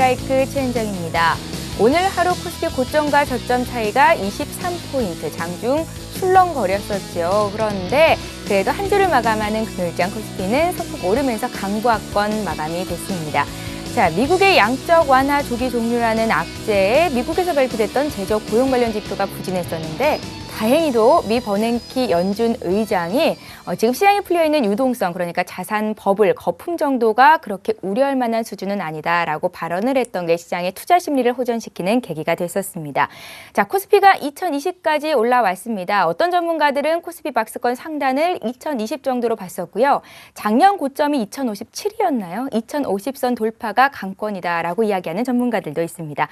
스트라이크 최은정입니다. 오늘 하루 코스피 고점과 저점 차이가 23포인트, 장중 출렁거렸었죠. 그런데 그래도 한 주를 마감하는 금요일장 코스피는 소폭 오르면서 강보합권 마감이 됐습니다. 자, 미국의 양적 완화 조기 종료라는 악재에 미국에서 발표됐던 제조 고용 관련 지표가 부진했었는데 다행히도 미 버냉키 연준 의장이 지금 시장에 풀려있는 유동성, 그러니까 자산 버블, 거품 정도가 그렇게 우려할 만한 수준은 아니다라고 발언을 했던 게 시장의 투자 심리를 호전시키는 계기가 됐었습니다. 자, 코스피가 2020까지 올라왔습니다. 어떤 전문가들은 코스피 박스권 상단을 2020 정도로 봤었고요. 작년 고점이 2057이었나요? 2050선 돌파가 강권이다라고 이야기하는 전문가들도 있습니다.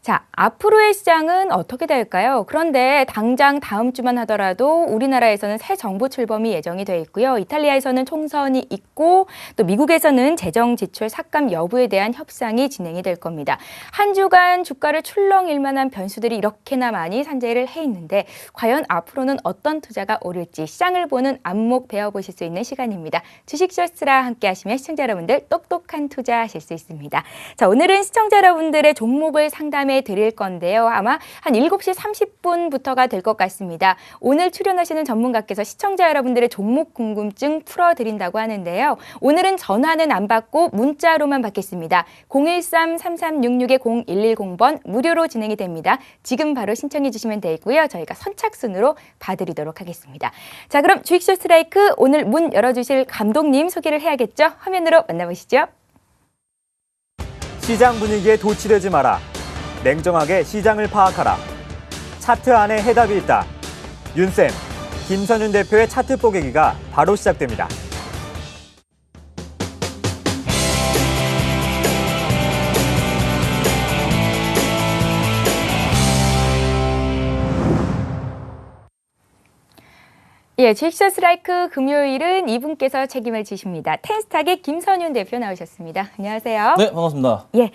자, 앞으로의 시장은 어떻게 될까요? 그런데 당장 다음 주만 하더라도 우리나라에서는 새 정부 출범이 예정이 돼 있고요. 이탈리아에서는 총선이 있고 또 미국에서는 재정 지출 삭감 여부에 대한 협상이 진행이 될 겁니다. 한 주간 주가를 출렁일 만한 변수들이 이렇게나 많이 산재를 해 있는데 과연 앞으로는 어떤 투자가 오를지 시장을 보는 안목 배워보실 수 있는 시간입니다. 주식쇼스라 함께 하시면 시청자 여러분들 똑똑한 투자하실 수 있습니다. 자, 오늘은 시청자 여러분들의 종목을 상담해 드릴 건데요. 아마 한 7시 30분부터가 될 것 같습니다. 오늘 출연하시는 전문가께서 시청자 여러분들의 종목 궁금증 풀어드린다고 하는데요. 오늘은 전화는 안 받고 문자로만 받겠습니다. 013-3366-0110번 무료로 진행이 됩니다. 지금 바로 신청해 주시면 되고요. 저희가 선착순으로 봐드리도록 하겠습니다. 자, 그럼 주식쇼 스트라이크 오늘 문 열어주실 감독님 소개를 해야겠죠? 화면으로 만나보시죠. 시장 분위기에 도취되지 마라. 냉정하게 시장을 파악하라. 차트 안에 해답이 있다. 윤쌤, 김선윤 대표의 차트 뽀개기가 바로 시작됩니다. 예, 주식쇼 스트라이크 금요일은 이분께서 책임을 지십니다. 텐스탁의 김선윤 대표 나오셨습니다. 안녕하세요. 네, 반갑습니다. 예.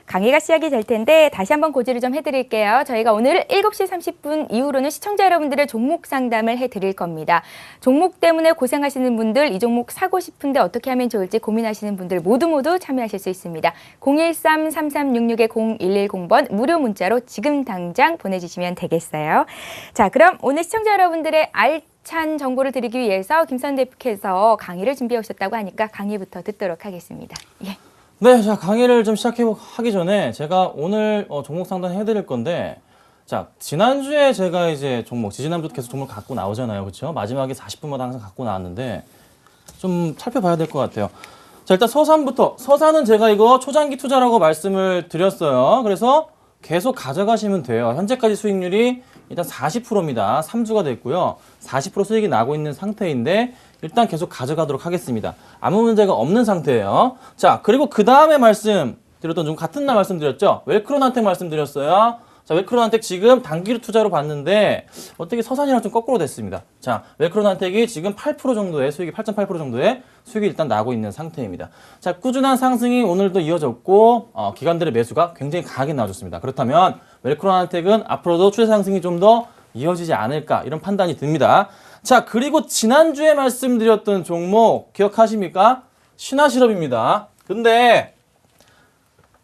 강의가 시작이 될 텐데 다시 한번 고지를 좀 해드릴게요. 저희가 오늘 7시 30분 이후로는 시청자 여러분들의 종목 상담을 해드릴 겁니다. 종목 때문에 고생하시는 분들, 이 종목 사고 싶은데 어떻게 하면 좋을지 고민하시는 분들 모두 참여하실 수 있습니다. 013-3366-0110번 무료 문자로 지금 당장 보내주시면 되겠어요. 자, 그럼 오늘 시청자 여러분들의 알찬 정보를 드리기 위해서 김선 대표께서 강의를 준비해 오셨다고 하니까 강의부터 듣도록 하겠습니다. 예. 네, 자, 강의를 좀 하기 전에 제가 오늘 종목 상담 해드릴 건데, 자, 지난주에 제가 이제 지지난주부터 계속 종목 갖고 나오잖아요. 그렇죠? 마지막에 40분마다 항상 갖고 나왔는데, 좀 살펴봐야 될 것 같아요. 자, 일단 서산부터. 서산은 제가 이거 초장기 투자라고 말씀을 드렸어요. 그래서 계속 가져가시면 돼요. 현재까지 수익률이 일단 40%입니다. 3주가 됐고요. 40% 수익이 나고 있는 상태인데, 일단 계속 가져가도록 하겠습니다. 아무 문제가 없는 상태예요. 자, 그리고 그 다음에 말씀드렸던 좀 같은 날 말씀드렸죠. 웰크론한텍 말씀드렸어요. 자, 웰크론한텍 지금 단기로 투자로 봤는데 어떻게 서산이랑 좀 거꾸로 됐습니다. 자, 웰크론한텍이 지금 8% 정도의 수익이 8.8% 정도의 수익이 일단 나고 있는 상태입니다. 자, 꾸준한 상승이 오늘도 이어졌고 기관들의 매수가 굉장히 강하게 나와줬습니다. 그렇다면 웰크론한텍은 앞으로도 추세 상승이 좀 더 이어지지 않을까 이런 판단이 듭니다. 자, 그리고 지난주에 말씀드렸던 종목 기억하십니까? 신화실업입니다. 근데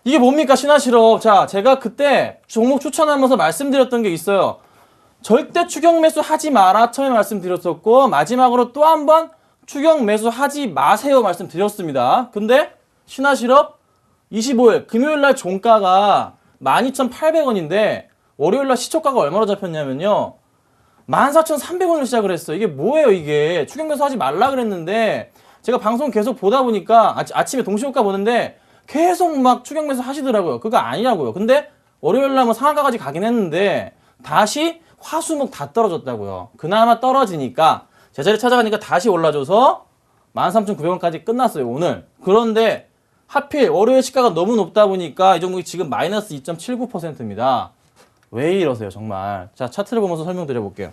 이게 뭡니까, 신화실업? 자, 제가 그때 종목 추천하면서 말씀드렸던 게 있어요. 절대 추격 매수 하지 마라 처음에 말씀드렸었고 마지막으로 또 한 번 추격 매수 하지 마세요 말씀드렸습니다. 근데 신화실업 25일 금요일날 종가가 12,800원인데 월요일날 시초가가 얼마로 잡혔냐면요. 14,300원으로 시작을 했어요. 이게 뭐예요, 이게. 추격 매수 하지 말라 그랬는데 제가 방송 계속 보다 보니까 아침에 동시효과 보는데 계속 막 추격 매수 하시더라고요. 그거 아니라고요. 근데 월요일날 뭐 상한가까지 가긴 했는데 다시 화수목 다 떨어졌다고요. 그나마 떨어지니까 제자리 찾아가니까 다시 올라줘서 13,900원까지 끝났어요, 오늘. 그런데 하필 월요일 시가가 너무 높다 보니까 이 종목이 지금 마이너스 2.79%입니다. 왜 이러세요, 정말. 자, 차트를 보면서 설명드려 볼게요.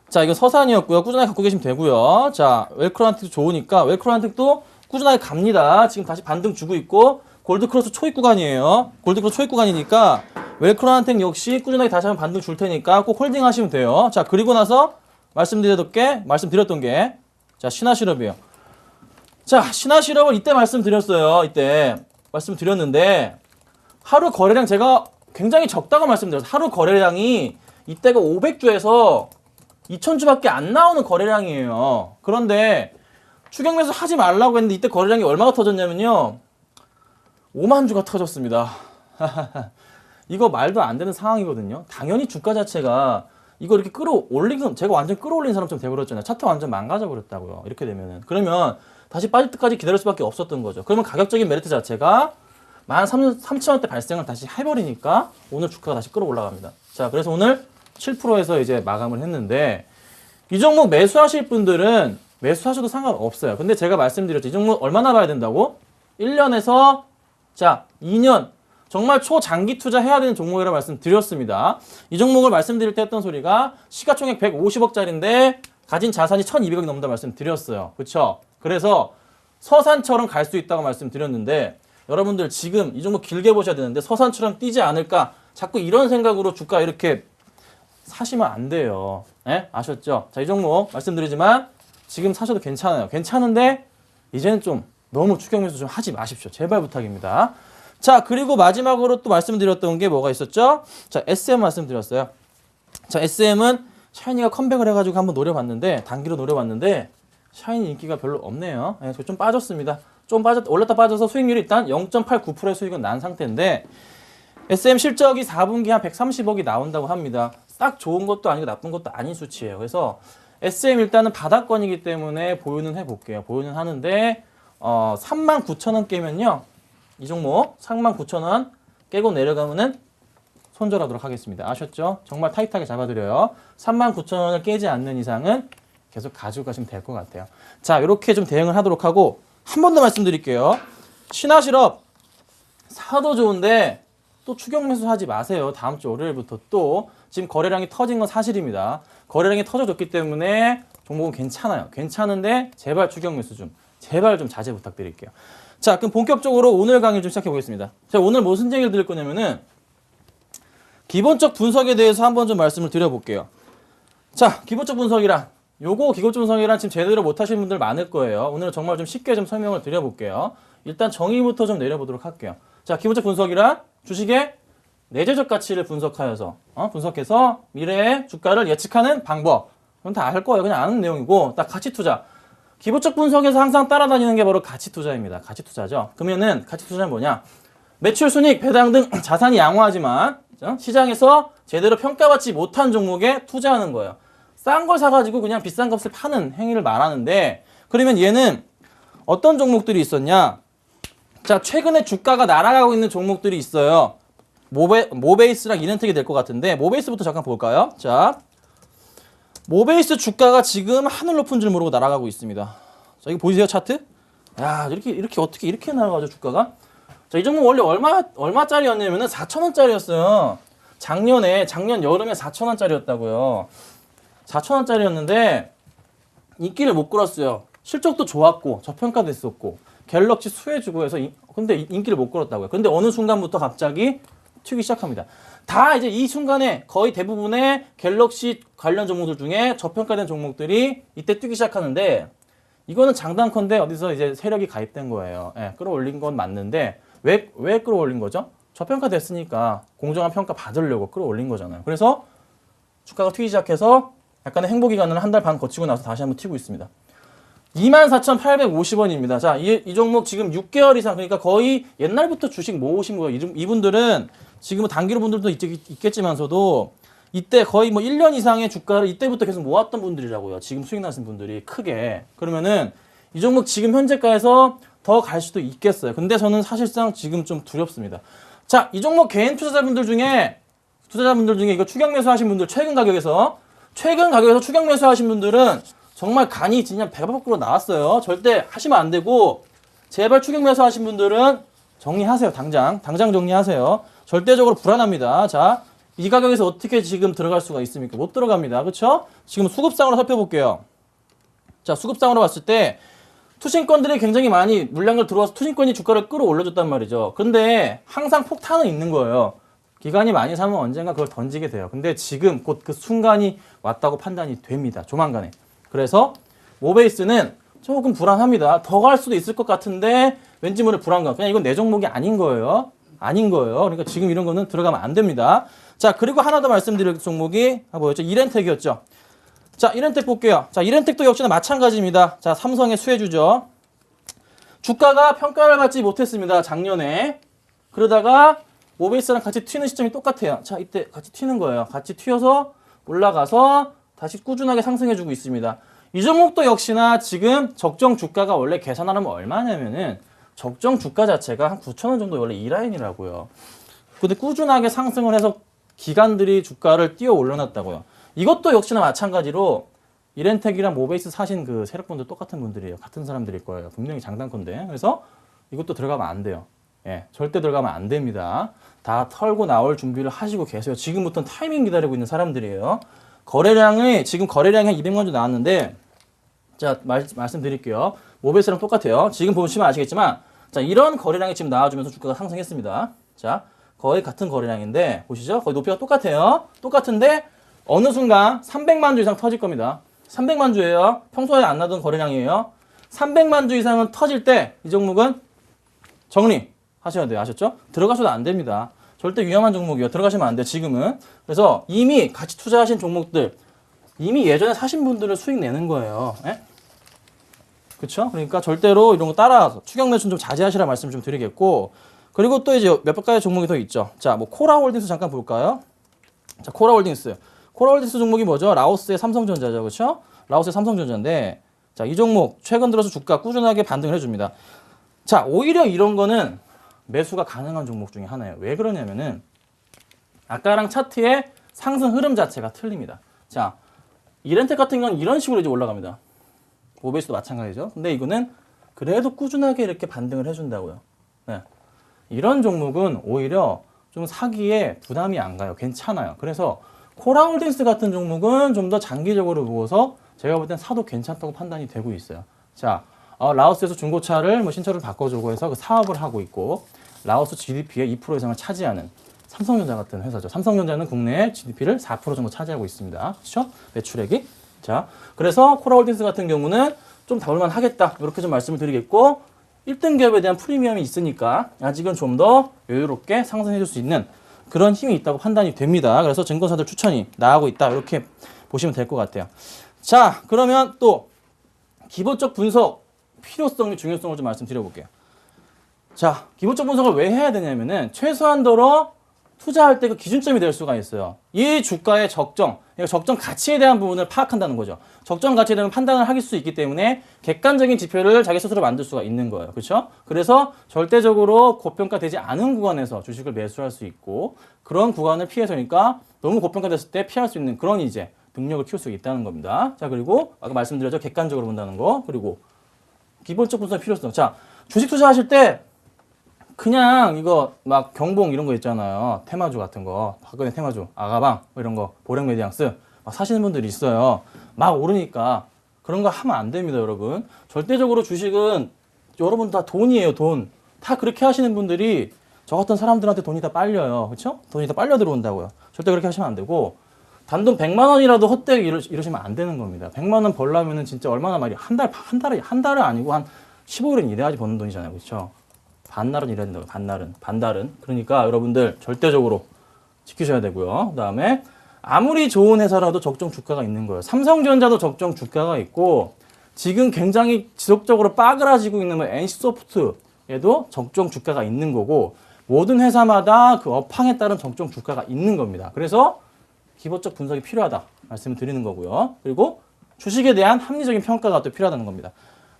자, 이건 서산이었고요. 꾸준하게 갖고 계시면 되고요. 자, 웰크론한텍도 좋으니까 웰크론한텍도 꾸준하게 갑니다. 지금 다시 반등 주고 있고 골드크로스 초입 구간이에요. 골드크로스 초입 구간이니까 웰크론한텍 역시 꾸준하게 다시 한번 반등 줄 테니까 꼭 홀딩 하시면 돼요. 자, 그리고 나서 말씀드렸던 게 자, 신화실업이에요. 자, 신화실업을 이때 말씀드렸어요. 이때 말씀드렸는데 하루 거래량 제가 굉장히 적다고 말씀드렸어요. 하루 거래량이 이때가 500주에서 2000주밖에 안 나오는 거래량이에요. 그런데 추격 매수 하지 말라고 했는데 이때 거래량이 얼마가 터졌냐면요. 5만 주가 터졌습니다. 이거 말도 안 되는 상황이거든요. 당연히 주가 자체가 이거 이렇게 끌어올리긴 제가 완전 끌어올린 사람처럼 돼버렸잖아요. 차트 완전 망가져 버렸다고요. 이렇게 되면은. 그러면 다시 빠질 때까지 기다릴 수밖에 없었던 거죠. 그러면 가격적인 메리트 자체가 13,000원대 발생을 다시 해버리니까 오늘 주가가 다시 끌어올라갑니다. 자, 그래서 오늘 7%에서 이제 마감을 했는데 이 종목 매수하실 분들은 매수하셔도 상관없어요. 근데 제가 말씀드렸죠. 이 종목 얼마나 봐야 된다고? 1년에서 자 2년 정말 초장기 투자해야 되는 종목이라고 말씀드렸습니다. 이 종목을 말씀드릴 때 했던 소리가 시가총액 150억짜리인데 가진 자산이 1,200억이 넘는다 말씀드렸어요. 그렇죠? 그래서 서산처럼 갈 수 있다고 말씀드렸는데 여러분들 지금 이 종목 길게 보셔야 되는데 서산처럼 뛰지 않을까 자꾸 이런 생각으로 주가 이렇게 사시면 안 돼요. 네? 아셨죠? 자, 이 종목 말씀드리지만 지금 사셔도 괜찮아요. 괜찮은데 이제는 좀 너무 추격 매수 좀 하지 마십시오. 제발 부탁입니다. 자, 그리고 마지막으로 또 말씀드렸던 게 뭐가 있었죠? 자, SM 말씀드렸어요. 자, SM은 샤이니가 컴백을 해가지고 한번 노려봤는데 단기로 노려봤는데 샤이니 인기가 별로 없네요. 네, 좀 빠졌습니다. 올랐다 빠져서 수익률이 일단 0.89%의 수익은 난 상태인데 SM 실적이 4분기 한 130억이 나온다고 합니다. 딱 좋은 것도 아니고 나쁜 것도 아닌 수치예요. 그래서 SM 일단은 바닥권이기 때문에 보유는 해볼게요. 보유는 하는데 39,000원 깨면요. 이 종목 39,000원 깨고 내려가면은 손절하도록 하겠습니다. 아셨죠? 정말 타이트하게 잡아드려요. 39,000원을 깨지 않는 이상은 계속 가지고 가시면 될 것 같아요. 자, 이렇게 좀 대응을 하도록 하고 한 번 더 말씀드릴게요. 신화실업 사도 좋은데 또 추격 매수하지 마세요. 다음 주 월요일부터 또 지금 거래량이 터진 건 사실입니다. 거래량이 터져줬기 때문에 종목은 괜찮아요. 괜찮은데 제발 추격 매수 좀 제발 좀 자제 부탁드릴게요. 자, 그럼 본격적으로 오늘 강의를 좀 시작해 보겠습니다. 자, 오늘 무슨 얘기를 드릴 거냐면은 기본적 분석에 대해서 한번 좀 말씀을 드려볼게요. 자, 기본적 분석이란 기본적 분석이란 지금 제대로 못 하시는 분들 많을 거예요. 오늘은 정말 좀 쉽게 좀 설명을 드려볼게요. 일단 정의부터 좀 내려보도록 할게요. 자, 기본적 분석이란 주식의 내재적 가치를 분석해서 미래의 주가를 예측하는 방법. 그건 다 알 거예요. 그냥 아는 내용이고 딱 가치 투자. 기본적 분석에서 항상 따라다니는 게 바로 가치 투자입니다. 가치 투자죠. 그러면은 가치 투자는 뭐냐? 매출, 순이익, 배당 등 자산이 양호하지만 시장에서 제대로 평가받지 못한 종목에 투자하는 거예요. 싼 걸 사가지고 그냥 비싼 값을 파는 행위를 말하는데 그러면 얘는 어떤 종목들이 있었냐? 자, 최근에 주가가 날아가고 있는 종목들이 있어요. 모베이스랑 이렌텍이 될 것 같은데 모베이스부터 잠깐 볼까요? 자, 모베이스 주가가 지금 하늘 높은 줄 모르고 날아가고 있습니다. 자, 이거 보이세요, 차트? 야, 이렇게 어떻게 이렇게 날아가죠, 주가가? 자, 이 종목 원래 얼마짜리였냐면은 4,000원짜리였어요. 작년 여름에 4,000원짜리였다고요. 4,000원짜리였는데 인기를 못 끌었어요. 실적도 좋았고 저평가됐었고 갤럭시 수혜주고 해서 근데 인기를 못 끌었다고요. 근데 어느 순간부터 갑자기 튀기 시작합니다. 다 이제 이 순간에 거의 대부분의 갤럭시 관련 종목들 중에 저평가된 종목들이 이때 뛰기 시작하는데 이거는 장단컨대 어디서 이제 세력이 가입된 거예요. 예, 끌어올린 건 맞는데 왜 끌어올린 거죠? 저평가됐으니까 공정한 평가 받으려고 끌어올린 거잖아요. 그래서 주가가 튀기 시작해서 약간의 행보 기간을 한 달 반 거치고 나서 다시 한번 튀고 있습니다. 24,850원입니다. 자, 이 종목 지금 6개월 이상, 그러니까 거의 옛날부터 주식 모으신 거예요. 이분들은 지금 단기로 분들도 있겠지만서도 이때 거의 뭐 1년 이상의 주가를 이때부터 계속 모았던 분들이라고요. 지금 수익 나신 분들이 크게. 그러면은 이 종목 지금 현재가에서 더 갈 수도 있겠어요. 근데 저는 사실상 지금 좀 두렵습니다. 자, 이 종목 개인 투자자분들 중에 이거 추격 매수하신 분들 최근 가격에서 추격 매수하신 분들은 정말 간이 진짜 배가 밖으로 나왔어요. 절대 하시면 안 되고 제발 추격 매수하신 분들은 정리하세요. 당장 정리하세요. 절대적으로 불안합니다. 자, 이 가격에서 어떻게 지금 들어갈 수가 있습니까? 못 들어갑니다. 그렇죠? 지금 수급상으로 살펴볼게요. 자, 수급상으로 봤을 때 투신권들이 굉장히 많이 물량을 들어와서 투신권이 주가를 끌어올려줬단 말이죠. 근데 항상 폭탄은 있는 거예요. 기간이 많이 사면 언젠가 그걸 던지게 돼요. 근데 지금 곧 그 순간이 왔다고 판단이 됩니다. 조만간에. 그래서 모베이스는 조금 불안합니다. 더 갈 수도 있을 것 같은데 왠지 모르게 불안감. 그냥 이건 내 종목이 아닌 거예요. 아닌 거예요. 그러니까 지금 이런 거는 들어가면 안 됩니다. 자, 그리고 하나 더 말씀드릴 종목이 뭐였죠? 이렌텍이었죠. 자, 이렌텍 볼게요. 자, 이렌텍도 역시나 마찬가지입니다. 자, 삼성의 수혜주죠. 주가가 평가를 받지 못했습니다. 작년에. 그러다가 모베이스랑 같이 튀는 시점이 똑같아요. 자, 이때 같이 튀는 거예요. 같이 튀어서 올라가서 다시 꾸준하게 상승해주고 있습니다. 이 종목도 역시나 지금 적정 주가가 원래 계산하면 얼마냐면은 적정 주가 자체가 한 9,000원 정도 원래 이 라인이라고요. 근데 꾸준하게 상승을 해서 기관들이 주가를 띄워 올려놨다고요. 이것도 역시나 마찬가지로 이렌텍이랑 모베이스 사신 그 세력분들 똑같은 분들이에요. 같은 사람들일 거예요. 분명히 장단건데. 그래서 이것도 들어가면 안 돼요. 예, 절대 들어가면 안 됩니다. 다 털고 나올 준비를 하시고 계세요. 지금부터는 타이밍 기다리고 있는 사람들이에요. 지금 거래량이 한 200만 주 나왔는데, 자, 말씀드릴게요. 모베이스랑 똑같아요. 지금 보시면 아시겠지만, 자, 이런 거래량이 지금 나와주면서 주가가 상승했습니다. 자, 거의 같은 거래량인데, 보시죠? 거의 높이가 똑같아요. 똑같은데, 어느 순간 300만 주 이상 터질 겁니다. 300만 주예요. 평소에 안 나던 거래량이에요. 300만 주 이상은 터질 때, 이 종목은 정리하셔야 돼요. 아셨죠? 들어가셔도 안 됩니다. 절대 위험한 종목이에요. 들어가시면 안 돼요. 지금은. 그래서 이미 같이 투자하신 종목들, 이미 예전에 사신 분들은 수익 내는 거예요. 예? 그렇죠? 그러니까 절대로 이런 거 따라서 추격 매수는 좀 자제하시라 말씀 좀 드리겠고, 그리고 또 이제 몇 가지 종목이 더 있죠. 자, 뭐 코라홀딩스 잠깐 볼까요? 자, 코라홀딩스 종목이 뭐죠? 라오스의 삼성전자죠, 그렇죠? 라오스의 삼성전자인데, 자, 이 종목 최근 들어서 주가 꾸준하게 반등을 해줍니다. 자, 오히려 이런 거는 매수가 가능한 종목 중에 하나예요. 왜 그러냐면은 아까랑 차트의 상승 흐름 자체가 틀립니다. 자, 이렌텍 같은 건 이런 식으로 이제 올라갑니다. 모베이스도 마찬가지죠. 근데 이거는 그래도 꾸준하게 이렇게 반등을 해준다고요. 네. 이런 종목은 오히려 좀 사기에 부담이 안 가요. 괜찮아요. 그래서 코라홀딩스 같은 종목은 좀 더 장기적으로 보고서 제가 볼 땐 사도 괜찮다고 판단이 되고 있어요. 자, 라오스에서 중고차를 신차를 바꿔주고 해서 그 사업을 하고 있고, 라오스 GDP의 2% 이상을 차지하는 삼성전자 같은 회사죠. 삼성전자는 국내 GDP를 4% 정도 차지하고 있습니다. 그렇죠? 매출액이. 자, 그래서 코라홀딩스 같은 경우는 좀 다룰만 하겠다. 이렇게 좀 말씀을 드리겠고, 1등 기업에 대한 프리미엄이 있으니까 아직은 좀 더 여유롭게 상승해 줄 수 있는 그런 힘이 있다고 판단이 됩니다. 그래서 증권사들 추천이 나오고 있다. 이렇게 보시면 될 것 같아요. 자, 그러면 또 기본적 분석 필요성, 중요성을 좀 말씀드려볼게요. 자, 기본적 분석을 왜 해야 되냐면은 최소한도로 투자할 때 그 기준점이 될 수가 있어요. 이 주가의 적정, 그러니까 적정 가치에 대한 부분을 파악한다는 거죠. 적정 가치에 대한 판단을 할 수 있기 때문에 객관적인 지표를 자기 스스로 만들 수가 있는 거예요. 그렇죠? 그래서 절대적으로 고평가되지 않은 구간에서 주식을 매수할 수 있고, 그런 구간을 피해서니까 너무 고평가됐을 때 피할 수 있는 그런 이제 능력을 키울 수 있다는 겁니다. 자, 그리고 아까 말씀드렸죠. 객관적으로 본다는 거. 그리고 기본적 분석 필요성. 자, 주식 투자하실 때 그냥 이거 막 경봉 이런 거 있잖아요. 테마주 같은 거, 박근혜 테마주, 아가방 뭐 이런 거, 보령메디앙스 막 사시는 분들이 있어요. 막 오르니까 그런 거 하면 안 됩니다, 여러분. 절대적으로 주식은 여러분 다 돈이에요, 돈. 다 그렇게 하시는 분들이 저 같은 사람들한테 돈이 다 빨려요. 그렇죠? 돈이 다 빨려 들어온다고요. 절대 그렇게 하시면 안 되고, 단돈 100만 원이라도 헛되게 이러시면 안 되는 겁니다. 100만 원 벌려면은 진짜 얼마나 말이 한 달은 아니고 한 15일은 일해야지 버는 돈이잖아요. 그렇죠? 반날은 일해야 된다고요. 반달은. 그러니까 여러분들 절대적으로 지키셔야 되고요. 그다음에 아무리 좋은 회사라도 적정 주가가 있는 거예요. 삼성전자도 적정 주가가 있고, 지금 굉장히 지속적으로 빠그라지고 있는 NC소프트에도 적정 주가가 있는 거고, 모든 회사마다 그 업황에 따른 적정 주가가 있는 겁니다. 그래서 기본적 분석이 필요하다 말씀을 드리는 거고요. 그리고 주식에 대한 합리적인 평가가 또 필요하다는 겁니다.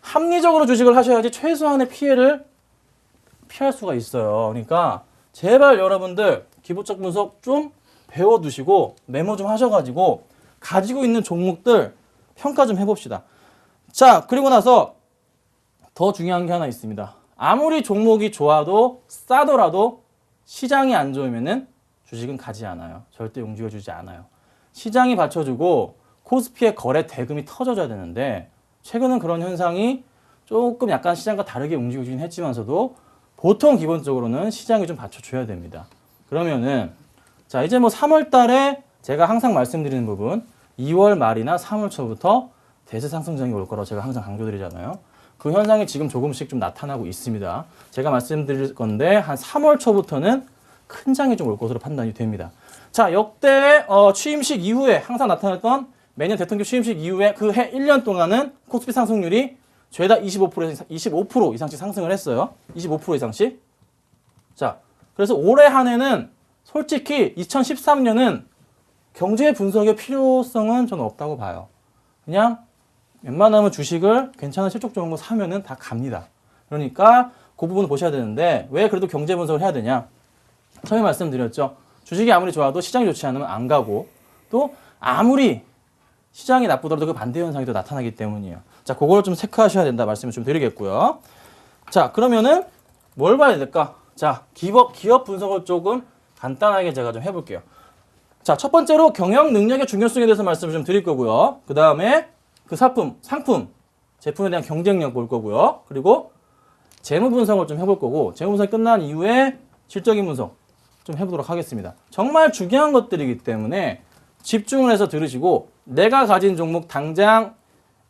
합리적으로 주식을 하셔야지 최소한의 피해를 피할 수가 있어요. 그러니까 제발 여러분들 기본적 분석 좀 배워두시고 메모 좀 하셔가지고 가지고 있는 종목들 평가 좀 해봅시다. 자, 그리고 나서 더 중요한 게 하나 있습니다. 아무리 종목이 좋아도 싸더라도 시장이 안 좋으면은 주식은 가지 않아요. 절대 움직여주지 않아요. 시장이 받쳐주고 코스피의 거래 대금이 터져줘야 되는데, 최근은 그런 현상이 조금 약간 시장과 다르게 움직여주긴 했지만서도 보통 기본적으로는 시장이 좀 받쳐줘야 됩니다. 그러면은 자, 이제 뭐 3월 달에 제가 항상 말씀드리는 부분, 2월 말이나 3월 초부터 대세 상승장이 올 거라고 제가 항상 강조드리잖아요. 그 현상이 지금 조금씩 좀 나타나고 있습니다. 제가 말씀드릴 건데 한 3월 초부터는 큰 장이 좀 올 것으로 판단이 됩니다. 자, 역대 취임식 이후에 항상 나타났던 매년 대통령 취임식 이후에 그 해 1년 동안은 코스피 상승률이 죄다 25% 이상씩 상승을 했어요. 25% 이상씩. 자, 그래서 올해 한 해는 솔직히 2013년은 경제 분석의 필요성은 저는 없다고 봐요. 그냥 웬만하면 주식을 괜찮은 실적 좋은 거 사면은 다 갑니다. 그러니까 그 부분 보셔야 되는데 왜 그래도 경제 분석을 해야 되냐? 처음에 말씀드렸죠. 주식이 아무리 좋아도 시장이 좋지 않으면 안 가고 또 아무리 시장이 나쁘더라도 그 반대 현상이 또 나타나기 때문이에요. 자, 그걸 좀 체크하셔야 된다 말씀을 좀 드리겠고요. 자, 그러면은 뭘 봐야 될까? 자, 기업 분석을 조금 간단하게 제가 좀 해볼게요. 자, 첫 번째로 경영 능력의 중요성에 대해서 말씀을 좀 드릴 거고요. 그 다음에 그 상품, 제품에 대한 경쟁력 볼 거고요. 그리고 재무 분석을 좀 해볼 거고, 재무 분석이 끝난 이후에 실적인 분석 좀 해보도록 하겠습니다. 정말 중요한 것들이기 때문에 집중을 해서 들으시고, 내가 가진 종목 당장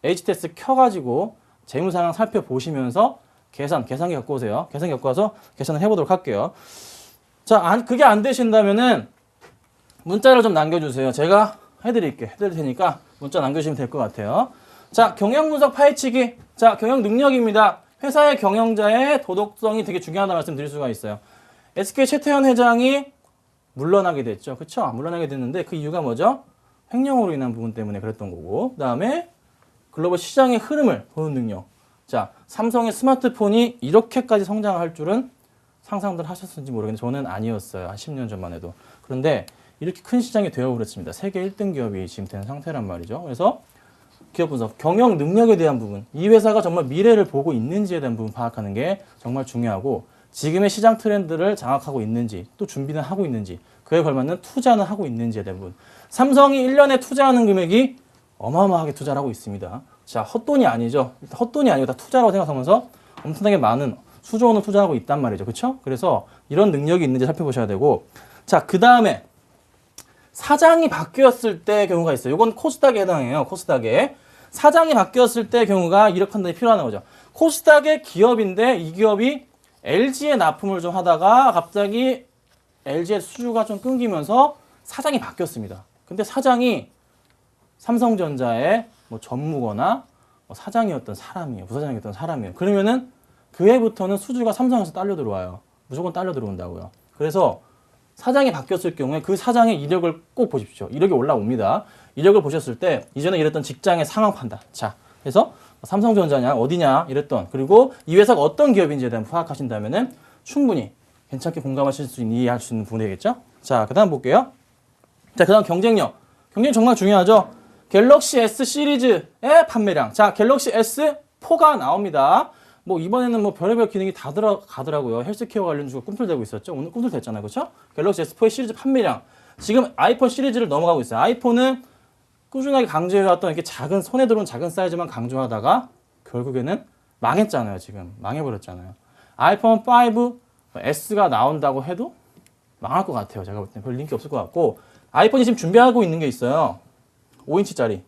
HTS 켜가지고 재무 상황 살펴보시면서 계산기 갖고 오세요. 계산기 갖고 와서 계산을 해보도록 할게요. 자, 그게 안 되신다면은 문자를 좀 남겨주세요. 제가 해드릴 테니까 문자 남겨주시면 될 것 같아요. 자, 경영 분석 파헤치기. 자, 경영 능력입니다. 회사의 경영자의 도덕성이 되게 중요하다는 말씀 드릴 수가 있어요. SK 최태원 회장이 물러나게 됐죠. 그쵸? 물러나게 됐는데 그 이유가 뭐죠? 횡령으로 인한 부분 때문에 그랬던 거고. 그 다음에 글로벌 시장의 흐름을 보는 능력. 자, 삼성의 스마트폰이 이렇게까지 성장할 줄은 상상들 하셨는지 모르겠는데 저는 아니었어요. 한 10년 전만 해도. 그런데 이렇게 큰 시장이 되어버렸습니다. 세계 1등 기업이 지금 된 상태란 말이죠. 그래서 기업 분석, 경영 능력에 대한 부분, 이 회사가 정말 미래를 보고 있는지에 대한 부분 파악하는 게 정말 중요하고 지금의 시장 트렌드를 장악하고 있는지 또 준비는 하고 있는지 그에 걸맞는 투자는 하고 있는지에 대한 부분. 삼성이 1년에 투자하는 금액이 어마어마하게 투자를 하고 있습니다. 자, 헛돈이 아니죠. 헛돈이 아니고 다 투자라고 생각하면서 엄청나게 많은 수조 원을 투자하고 있단 말이죠. 그렇죠? 그래서 이런 능력이 있는지 살펴보셔야 되고 자, 그 다음에 사장이 바뀌었을 때 경우가 있어요. 이건 코스닥에 해당해요. 코스닥에. 사장이 바뀌었을 때 경우가 이력 판단이 필요한 거죠. 코스닥의 기업인데 이 기업이 LG에 납품을 좀 하다가 갑자기 LG의 수주가 좀 끊기면서 사장이 바뀌었습니다. 근데 사장이 삼성전자의 뭐 전무거나 뭐 사장이었던 사람이에요. 부사장이었던 사람이에요. 그러면은 그 해부터는 수주가 삼성에서 딸려 들어와요. 무조건 딸려 들어온다고요. 그래서 사장이 바뀌었을 경우에 그 사장의 이력을 꼭 보십시오. 이력이 올라옵니다. 이력을 보셨을 때 이전에 일했던 직장의 상황 판단. 자, 그래서 삼성전자냐 어디냐 이랬던 그리고 이 회사가 어떤 기업인지에 대한 파악하신다면은 충분히 괜찮게 공감하실 수 있는 이해할 수 있는 부분이겠죠. 자, 그다음 볼게요. 자, 그다음 경쟁력. 경쟁력 정말 중요하죠. 갤럭시 S 시리즈의 판매량. 자, 갤럭시 S4가 나옵니다. 뭐 이번에는 뭐 별의별 기능이 다 들어가더라고요. 헬스케어 관련주가 꿈틀대고 있었죠. 오늘 꿈틀댔잖아요. 그렇죠? 갤럭시 S4의 시리즈 판매량. 지금 아이폰 시리즈를 넘어가고 있어요. 아이폰은 꾸준하게 강조해왔던 이렇게 작은 손에 들어온 작은 사이즈만 강조하다가 결국에는 망했잖아요. 지금 망해버렸잖아요. 아이폰 5 S가 나온다고 해도 망할 것 같아요. 제가 볼 때는 별 인기 없을 것 같고 아이폰이 지금 준비하고 있는 게 있어요. 5인치짜리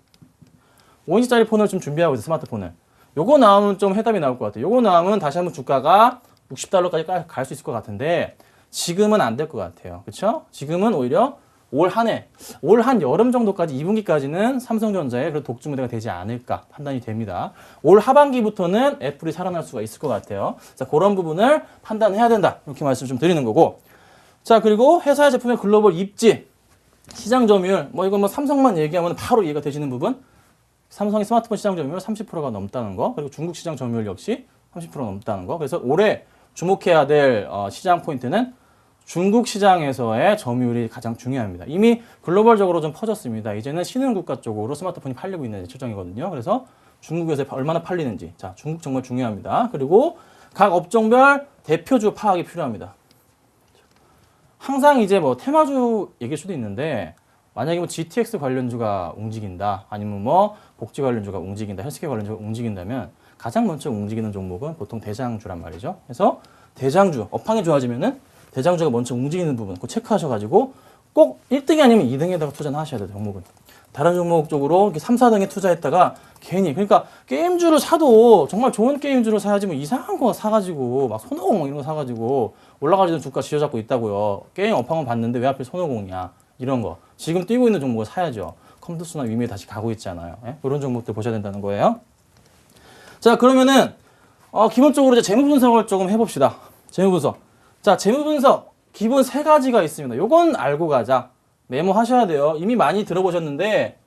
폰을 좀 준비하고 있어요. 스마트폰을. 요거 나오면 좀 해답이 나올 것 같아요. 요거 나오면 다시 한번 주가가 $60까지 갈 수 있을 것 같은데 지금은 안 될 것 같아요. 그렇죠? 지금은 오히려 올 한 여름 정도까지 2분기까지는 삼성전자의 그런 독주 무대가 되지 않을까 판단이 됩니다. 올 하반기부터는 애플이 살아날 수가 있을 것 같아요. 자, 그런 부분을 판단해야 된다. 이렇게 말씀 좀 드리는 거고. 자, 그리고 회사의 제품의 글로벌 입지, 시장 점유율, 뭐 이건 뭐 삼성만 얘기하면 바로 이해가 되시는 부분. 삼성의 스마트폰 시장 점유율 30%가 넘다는 거, 그리고 중국 시장 점유율 역시 30% 넘다는 거. 그래서 올해 주목해야 될 시장 포인트는 중국 시장에서의 점유율이 가장 중요합니다. 이미 글로벌적으로 좀 퍼졌습니다. 이제는 신흥국가 쪽으로 스마트폰이 팔리고 있는 실정이거든요. 그래서 중국에서 얼마나 팔리는지. 자, 중국 정말 중요합니다. 그리고 각 업종별 대표주 파악이 필요합니다. 항상 이제 뭐 테마주 얘기일 수도 있는데 만약에 뭐 GTX 관련주가 움직인다, 아니면 뭐 복지 관련주가 움직인다, 헬스케어 관련주가 움직인다면 가장 먼저 움직이는 종목은 보통 대장주란 말이죠. 그래서 대장주, 업황이 좋아지면은 대장주가 먼저 움직이는 부분 꼭 체크하셔가지고 꼭 1등이 아니면 2등에다가 투자는 하셔야 돼요. 종목은. 다른 종목 쪽으로 이렇게 3, 4등에 투자했다가 괜히 그러니까 게임주를 사도 정말 좋은 게임주를 사야지 뭐 이상한 거 사가지고 막 손오공 이런 거 사가지고 올라가지는 주가 쥐어잡고 있다고요. 게임 업황은 봤는데 왜 하필 손오공이야 이런 거 지금 뛰고 있는 종목을 사야죠. 컴투스나 위미에 다시 가고 있잖아요. 예? 그런 종목들 보셔야 된다는 거예요. 자 그러면은 기본적으로 이제 재무 분석을 조금 해봅시다. 재무 분석. 자 재무 분석 기본 3가지가 있습니다. 요건 알고 가자. 메모하셔야 돼요. 이미 많이 들어보셨는데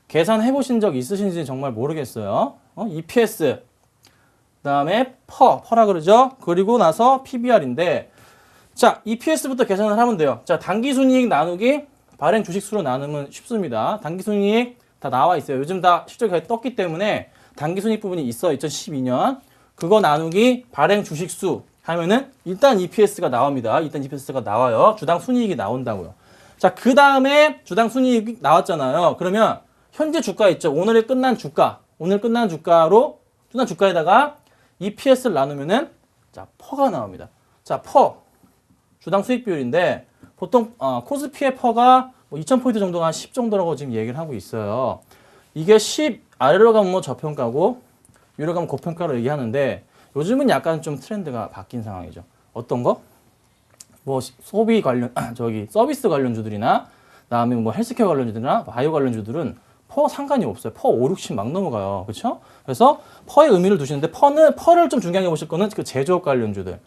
계산해 보신 적 있으신지 정말 모르겠어요. EPS 그다음에 퍼라 그러죠. 그리고 나서 PBR인데 자 EPS부터 계산을 하면 돼요. 자 당기순이익 나누기 발행 주식수로 나누면 쉽습니다. 당기순이익 다 나와 있어요. 요즘 다 실적이 거의 떴기 때문에 당기순이익 부분이 있어. 2012년 그거 나누기 발행 주식수 하면은 일단 EPS가 나옵니다. 일단 EPS가 나와요. 주당 순이익이 나온다고요. 자, 그 다음에 주당 순이익이 나왔잖아요. 그러면 현재 주가 있죠. 오늘 끝난 주가로 끝난 주가에다가 EPS를 나누면은 자, 퍼가 나옵니다. 자, 주당 수익 비율인데 보통 코스피의 퍼가 뭐 2,000포인트 정도가 한 10 정도라고 지금 얘기를 하고 있어요. 이게 10 아래로 가면 뭐 저평가고 위로 가면 고평가로 얘기하는데 요즘은 약간 좀 트렌드가 바뀐 상황이죠. 어떤 거? 뭐 소비 관련 서비스 관련주들이나 그다음에 뭐 헬스케어 관련주들이나 바이오 관련주들은 퍼 상관이 없어요. 퍼 5, 60 막 넘어가요. 그렇죠? 그래서 퍼의 의미를 두시는데 퍼를 좀 중요하게 보실 거는 그 제조업 관련주들.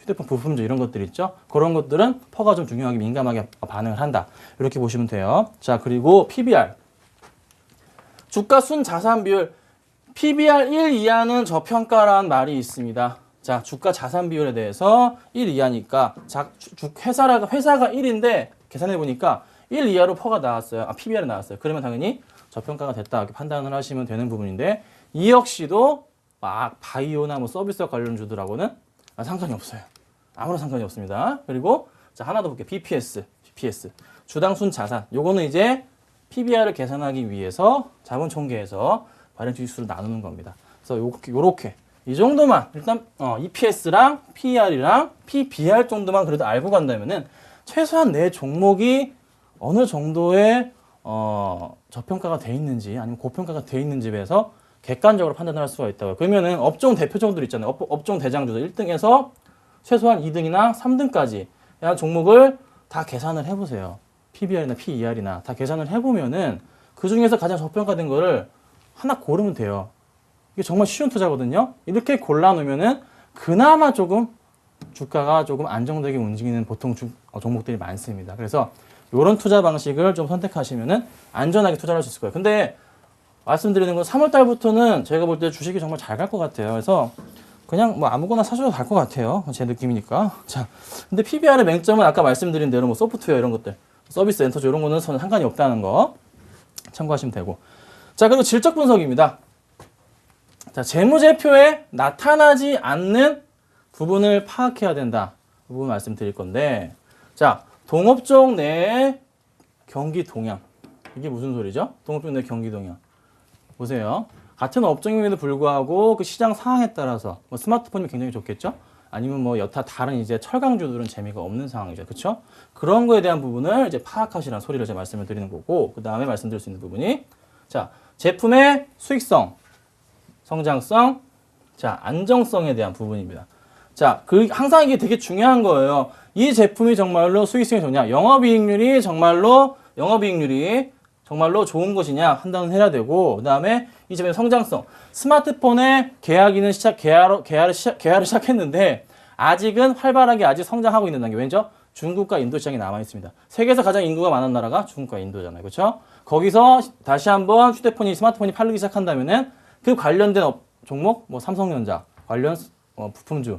휴대폰 부품주 이런 것들 있죠? 그런 것들은 퍼가 좀 중요하게 민감하게 반응을 한다. 이렇게 보시면 돼요. 자, 그리고 PBR. 주가 순 자산 비율. PBR 1 이하는 저평가라는 말이 있습니다. 자, 주가 자산 비율에 대해서 1 이하니까 회사가 1인데 계산해 보니까 1 이하로 퍼가 나왔어요. PBR이 나왔어요. 그러면 당연히 저평가가 됐다 이렇게 판단을 하시면 되는 부분인데 이 역시도 막 바이오나 뭐 서비스 관련주들하고는 상관이 없어요. 아무런 상관이 없습니다. 그리고 자, 하나 더 볼게요. BPS. 주당 순 자산. 요거는 이제 PBR을 계산하기 위해서 자본 총계에서 발행 주식수를 나누는 겁니다. 그래서 요렇게 이 정도만 일단 EPS랑 PER이랑 PBR 정도만 그래도 알고 간다면은 최소한 내 종목이 어느 정도의 저평가가 돼 있는지 아니면 고평가가 돼 있는지에 대해서 객관적으로 판단을 할 수가 있다고요. 그러면은 업종 대표적들 있잖아요. 업종 대장주들 1등에서 최소한 2등이나 3등까지 종목을 다 계산을 해보세요. PBR이나 PER이나 다 계산을 해보면은 그 중에서 가장 저평가된 거를 하나 고르면 돼요. 이게 정말 쉬운 투자거든요. 이렇게 골라놓으면은 그나마 조금 주가가 조금 안정되게 움직이는 보통 종목들이 많습니다. 그래서 이런 투자 방식을 좀 선택하시면은 안전하게 투자를 할 수 있을 거예요. 근데 말씀드리는 건 3월 달부터는 제가 볼 때 주식이 정말 잘 갈 것 같아요. 그래서 그냥 뭐 아무거나 사셔도 갈 것 같아요. 제 느낌이니까. 자, 근데 PBR의 맹점은 아까 말씀드린 대로 뭐 소프트웨어 이런 것들, 서비스 엔터주 이런 거는 상관이 없다는 거 참고하시면 되고. 자, 그리고 질적 분석입니다. 자, 재무제표에 나타나지 않는 부분을 파악해야 된다. 그 부분 말씀드릴 건데, 자, 동업종 내의 경기 동향. 이게 무슨 소리죠? 동업종 내 경기 동향. 보세요. 같은 업종임에도 불구하고 그 시장 상황에 따라서 뭐 스마트폰이 굉장히 좋겠죠? 아니면 뭐 여타 다른 이제 철강주들은 재미가 없는 상황이죠. 그렇죠? 그런 거에 대한 부분을 이제 파악하시라는 소리를 제가 말씀을 드리는 거고, 그 다음에 말씀드릴 수 있는 부분이 자, 제품의 수익성, 성장성, 자, 안정성에 대한 부분입니다. 자, 항상 이게 되게 중요한 거예요. 이 제품이 정말로 수익성이 좋냐, 영업이익률이 정말로 좋은 것이냐 판단을 해야 되고, 그 다음에 이 제품의 성장성, 스마트폰의 계약이 시작했는데 아직은 활발하게 아직 성장하고 있는 단계. 왜죠? 중국과 인도 시장이 남아 있습니다. 세계에서 가장 인구가 많은 나라가 중국과 인도잖아요. 그렇죠? 거기서 다시 한번 스마트폰이 팔리기 시작한다면은 그 관련된 종목, 뭐 삼성전자 관련 부품주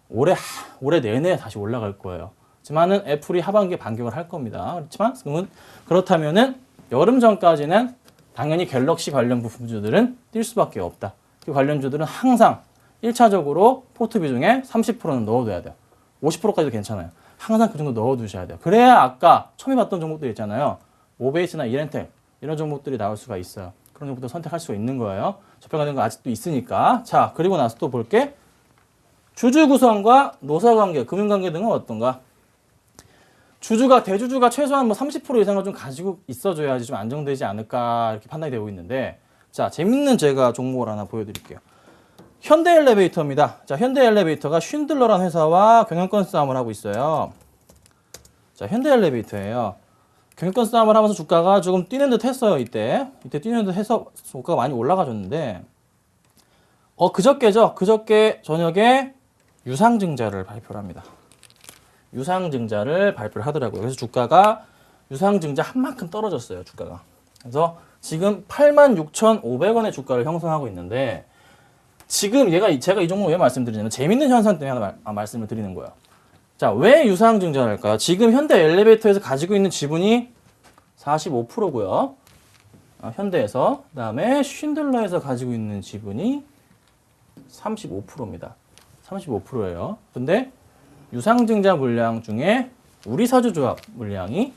올해 내내 다시 올라갈 거예요. 하지만은 애플이 하반기에 반격을 할 겁니다. 그렇지만 그렇다면은 여름 전까지는 당연히 갤럭시 관련 부품주들은 뛸 수밖에 없다. 그 관련주들은 항상 1차적으로 포트 비중에 30%는 넣어둬야 돼요. 50%까지도 괜찮아요. 항상 그 정도 넣어두셔야 돼요. 그래야 아까 처음에 봤던 종목들 있잖아요. 모베이스나 이렌텍 이런 종목들이 나올 수가 있어요. 그런 종목도 선택할 수가 있는 거예요. 저평가된 거 아직도 있으니까. 자, 그리고 나서 또 볼게. 주주 구성과 노사 관계, 금융 관계 등은 어떤가? 대주주가 최소한 뭐 30% 이상을 좀 가지고 있어줘야지 좀 안정되지 않을까 이렇게 판단이 되고 있는데, 자, 재밌는 제가 종목을 하나 보여드릴게요. 현대엘리베이터입니다. 자, 현대엘리베이터가 쉰들러라는 회사와 경영권 싸움을 하고 있어요. 자, 현대엘리베이터예요. 경영권 싸움을 하면서 주가가 조금 뛰는 듯 했어요, 이때 뛰는 듯 해서 주가가 많이 올라가줬는데, 그저께 저녁에 유상증자를 발표를 합니다. 유상증자를 발표를 하더라고요. 그래서 주가가 유상증자 한 만큼 떨어졌어요, 주가가. 그래서 지금 86,500원의 주가를 형성하고 있는데, 지금 제가 이 종목 왜 말씀드리냐면 재밌는 현상 때문에 하나 말씀을 드리는 거예요. 자, 왜 유상증자를 할까요? 지금 현대엘리베이터에서 가지고 있는 지분이 45%고요. 현대에서. 그다음에 쉰들러에서 가지고 있는 지분이 35%입니다. 35%예요. 근데 유상증자 물량 중에 우리사주조합 물량이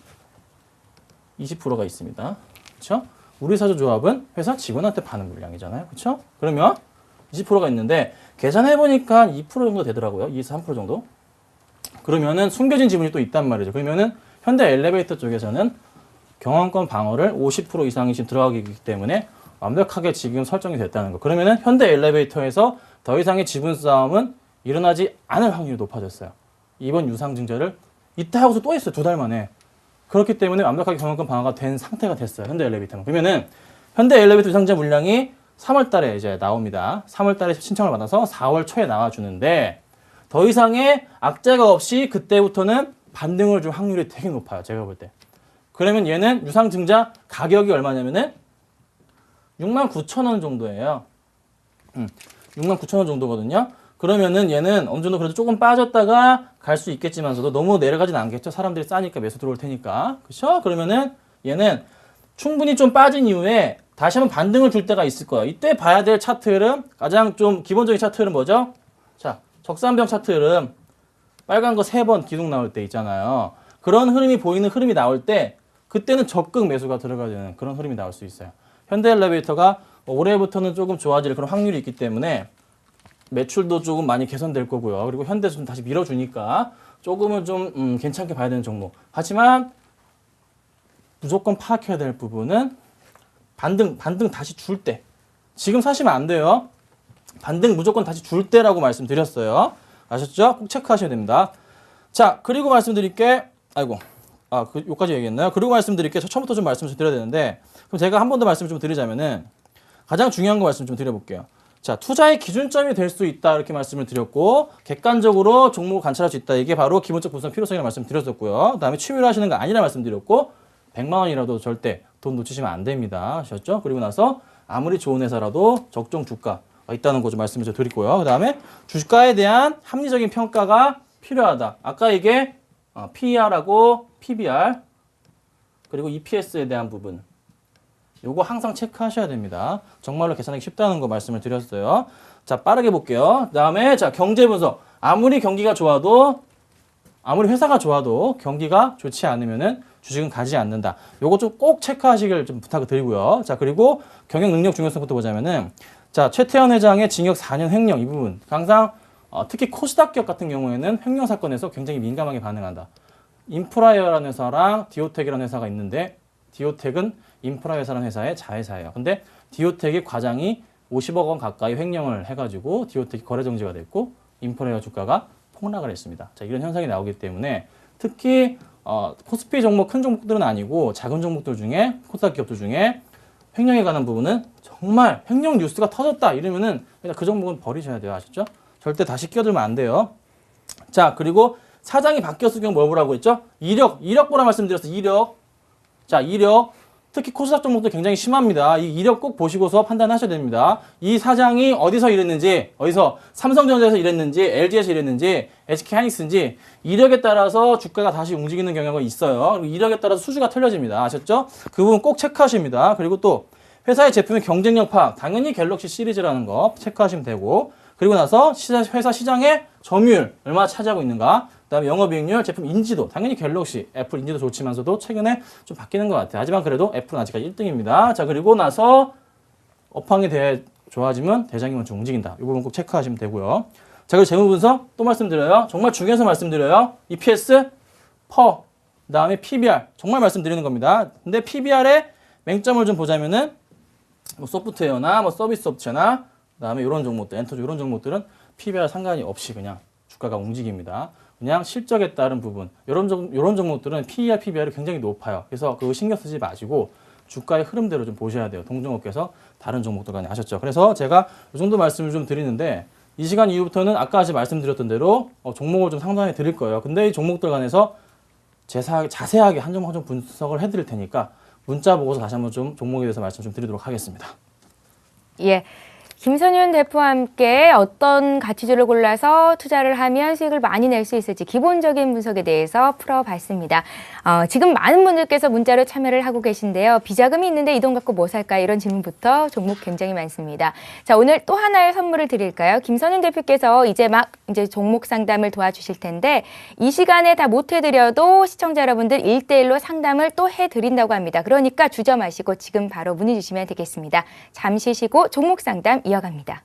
20%가 있습니다. 그렇죠? 우리사주조합은 회사 직원한테 파는 물량이잖아요. 그렇죠? 그러면 20%가 있는데 계산해 보니까 2% 정도 되더라고요. 2에서 3% 정도. 그러면은 숨겨진 지분이 또 있단 말이죠. 그러면은 현대엘리베이터 쪽에서는 경영권 방어를 50% 이상이 지금 들어가기 때문에 완벽하게 지금 설정이 됐다는 거. 그러면은 현대엘리베이터에서 더 이상의 지분 싸움은 일어나지 않을 확률이 높아졌어요. 이번 유상증자를 이때 하고서 또 했어요. 2달 만에. 그렇기 때문에 완벽하게 경영권 방어가 된 상태가 됐어요. 현대엘리베이터는. 그러면은 현대엘리베이터 유상증자 물량이 3월 달에 이제 나옵니다. 3월 달에 신청을 받아서 4월 초에 나와주는데, 더 이상의 악재가 없이 그때부터는 반등을 줄 확률이 되게 높아요. 제가 볼 때. 그러면 얘는 유상증자 가격이 얼마냐면은 69,000원 정도예요. 69,000원 정도거든요. 그러면은 얘는 어느 정도 그래도 조금 빠졌다가 갈 수 있겠지만서도 너무 내려가진 않겠죠. 사람들이 싸니까 매수 들어올 테니까. 그렇죠? 그러면은 얘는 충분히 좀 빠진 이후에 다시 한번 반등을 줄 때가 있을 거예요. 이때 봐야 될 차트 흐름, 가장 좀 기본적인 차트 흐름 뭐죠? 자, 적산병 차트 흐름, 빨간 거 3번 기둥 나올 때 있잖아요. 그런 흐름이 보이는 흐름이 나올 때 그때는 적극 매수가 들어가야 되는 그런 흐름이 나올 수 있어요. 현대엘리베이터가 올해부터는 조금 좋아질 그런 확률이 있기 때문에 매출도 조금 많이 개선될 거고요. 그리고 현대에서 좀 다시 밀어주니까 조금은 좀 괜찮게 봐야 되는 종목. 하지만 무조건 파악해야 될 부분은 반등 다시 줄 때. 지금 사시면 안 돼요. 반등 무조건 다시 줄 때라고 말씀드렸어요. 아셨죠? 꼭 체크하셔야 됩니다. 자, 그리고 말씀드릴게, 요까지 얘기했나요? 그리고 말씀드릴게, 처음부터 좀 말씀을 드려야 되는데, 그럼 제가 한 번 더 말씀을 좀 드리자면은, 가장 중요한 거 말씀 좀 드려볼게요. 자, 투자의 기준점이 될 수 있다, 이렇게 말씀을 드렸고, 객관적으로 종목을 관찰할 수 있다. 이게 바로 기본적 분석 필요성이라고 말씀드렸었고요. 그 다음에 취미로 하시는 거 아니라 말씀드렸고, 100만 원이라도 절대 돈 놓치시면 안 됩니다. 아셨죠? 그리고 나서 아무리 좋은 회사라도 적정 주가 있다는 거 좀 말씀을 좀 드리고요. 그 다음에 주가에 대한 합리적인 평가가 필요하다. 아까 이게 PER하고 PBR 그리고 EPS에 대한 부분, 요거 항상 체크하셔야 됩니다. 정말로 계산하기 쉽다는 거 말씀을 드렸어요. 자, 빠르게 볼게요. 그 다음에 자, 경제 분석. 아무리 경기가 좋아도, 아무리 회사가 좋아도 경기가 좋지 않으면은 주식은 가지 않는다. 요거 좀 꼭 체크하시길 좀 부탁을 드리고요. 자, 그리고 경영 능력 중요성부터 보자면은, 자, 최태원 회장의 징역 4년 횡령 이 부분. 항상 특히 코스닥 기업 같은 경우에는 횡령 사건에서 굉장히 민감하게 반응한다. 인프라웨어라는 회사랑 디오텍이라는 회사가 있는데, 디오텍은 인프라 회사라는 회사의 자회사예요. 근데 디오텍의 과장이 50억 원 가까이 횡령을 해가지고 디오텍이 거래 정지가 됐고 인프라웨어 주가가 폭락을 했습니다. 자, 이런 현상이 나오기 때문에 특히 코스피 종목, 큰 종목들은 아니고 작은 종목들 중에, 코스닥 기업들 중에 횡령에 관한 부분은 정말 횡령 뉴스가 터졌다 이러면은 그냥 그 종목은 버리셔야 돼요. 아셨죠? 절대 다시 끼어들면 안 돼요. 자, 그리고 사장이 바뀌었을 경우 뭘 보라고 했죠? 이력 보라 말씀드렸어요. 이력. 자, 이력. 특히 코스닥 종목도 굉장히 심합니다. 이 이력 꼭 보시고서 판단하셔야 됩니다. 이 사장이 어디서 일했는지, 삼성전자에서 일했는지, LG에서 일했는지, SK하이닉스인지 이력에 따라서 주가가 다시 움직이는 경향이 있어요. 그리고 이력에 따라서 수주가 틀려집니다. 아셨죠? 그 부분 꼭 체크하십니다. 그리고 또 회사의 제품의 경쟁력 파악, 당연히 갤럭시 시리즈라는 거 체크하시면 되고, 그리고 나서 회사 시장의 점유율 얼마나 차지하고 있는가, 그 다음에 영업이익률, 제품 인지도, 당연히 갤럭시, 애플 인지도 좋지만서도 최근에 좀 바뀌는 것 같아요. 하지만 그래도 애플은 아직까지 1등입니다. 자, 그리고 나서 업황이 좋아지면 대장이 먼저 움직인다. 이 부분 꼭 체크하시면 되고요. 자, 그리고 재무 분석 또 말씀드려요. 정말 중요해서 말씀드려요. EPS, 그다음에 PBR 정말 말씀드리는 겁니다. 근데 PBR의 맹점을 좀 보자면은 뭐 소프트웨어나 뭐 서비스 업체나 그다음에 이런 종목들, 엔터주 이런 종목들은 PBR 상관이 없이 그냥 주가가 움직입니다. 그냥 실적에 따른 부분 이런 종목들은 PER, PBR이 굉장히 높아요. 그래서 그거 신경 쓰지 마시고 주가의 흐름대로 좀 보셔야 돼요. 동종업계에서 다른 종목들과 하셨죠. 그래서 제가 이 정도 말씀을 좀 드리는데 이 시간 이후부터는 아까 말씀드렸던 대로 종목을 좀 상담해 드릴 거예요. 근데 이 종목들 간에서 자세하게 한 점 한 점 분석을 해드릴 테니까 문자 보고서 다시 한번 좀 종목에 대해서 말씀 좀 드리도록 하겠습니다. 예. 김선윤 대표와 함께 어떤 가치주를 골라서 투자를 하면 수익을 많이 낼 수 있을지 기본적인 분석에 대해서 풀어봤습니다. 지금 많은 분들께서 문자로 참여를 하고 계신데요. 비자금이 있는데 이 돈 갖고 뭐 살까 이런 질문부터 종목 굉장히 많습니다. 자, 오늘 또 하나의 선물을 드릴까요? 김선윤 대표께서 이제 종목 상담을 도와주실 텐데 이 시간에 다 못 해드려도 시청자 여러분들 1대1로 상담을 또 해드린다고 합니다. 그러니까 주저 마시고 지금 바로 문의 주시면 되겠습니다. 잠시 쉬고 종목 상담 이어갑니다.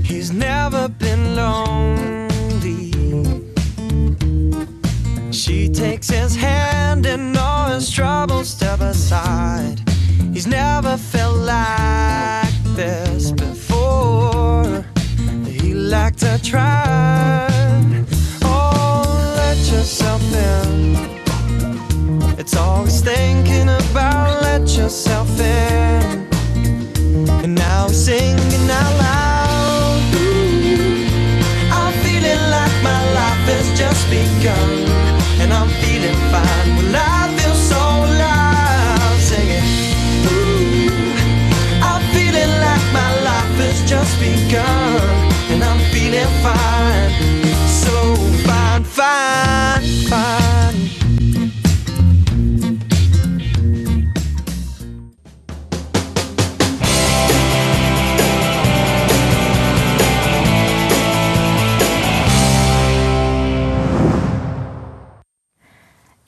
He's never been lonely. She takes his hand and all his troubles step aside. He's never felt like this before. He liked to try. Oh, let yourself in. It's all he's thinking about. Let yourself in. And now he's singing out loud. Ooh, I'm feeling like my life has just begun. And I'm feeling fine when I feel so alive. Singing, ooh, I'm feeling like my life has just begun. And I'm feeling fine. So fine, fine, fine.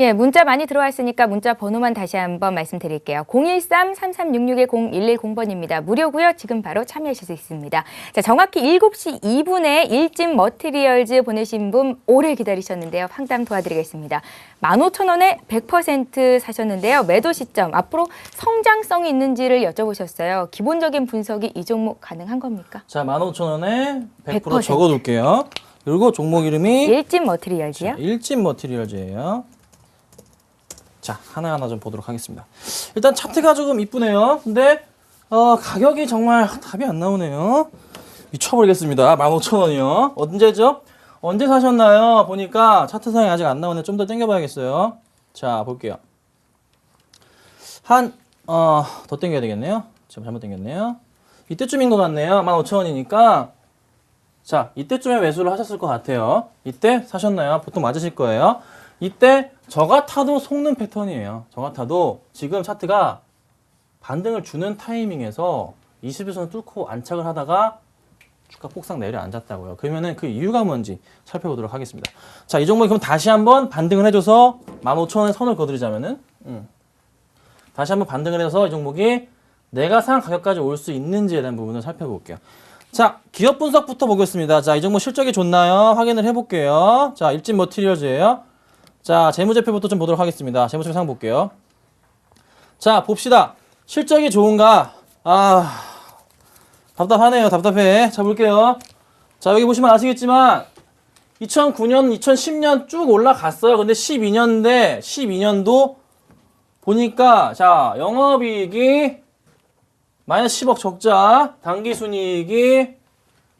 예, 문자 많이 들어와 있으니까 문자 번호만 다시 한번 말씀드릴게요. 013-3366-0110번입니다. 무료고요. 지금 바로 참여하실 수 있습니다. 자, 정확히 7시 2분에 일진 머티리얼즈 보내신 분 오래 기다리셨는데요. 상담 도와드리겠습니다. 15,000원에 100% 사셨는데요. 매도 시점, 앞으로 성장성이 있는지를 여쭤보셨어요. 기본적인 분석이 이 종목 가능한 겁니까? 자, 15,000원에 100% 100%. 적어둘게요. 그리고 종목 이름이 일진 머티리얼즈요? 일진 머티리얼즈예요. 자, 하나하나 좀 보도록 하겠습니다. 일단 차트가 조금 이쁘네요. 근데 가격이 정말 답이 안 나오네요. 미쳐버리겠습니다. 15,000원이요. 언제죠? 언제 사셨나요? 보니까 차트상에 아직 안 나오네. 좀 더 당겨봐야겠어요. 자, 볼게요. 더 당겨야 되겠네요. 지금 잘못 당겼네요. 이때쯤인 것 같네요. 15,000원이니까. 자, 이때쯤에 매수를 하셨을 것 같아요. 이때 사셨나요? 보통 맞으실 거예요. 이때 저 같아도 속는 패턴이에요. 저 같아도 지금 차트가 반등을 주는 타이밍에서 21선 뚫고 안착을 하다가 주가 폭삭 내려앉았다고요. 그러면은 그 이유가 뭔지 살펴보도록 하겠습니다. 자, 이 종목이 그럼 다시 한번 반등을 해줘서 15,000원에 선을 그어드리자면은 다시 한번 반등을 해서 이 종목이 내가 산 가격까지 올 수 있는지에 대한 부분을 살펴볼게요. 자, 기업 분석부터 보겠습니다. 자, 이 종목 실적이 좋나요? 확인을 해볼게요. 자, 일진 머티리얼즈예요. 자, 재무제표부터 좀 보도록 하겠습니다. 재무제표 상황 볼게요. 자, 봅시다. 실적이 좋은가? 답답하네요. 답답해. 자, 볼게요. 자, 여기 보시면 아시겠지만 2009년, 2010년 쭉 올라갔어요. 근데 12년도 보니까 자, 영업이익이 마이너스 10억 적자, 당기순이익이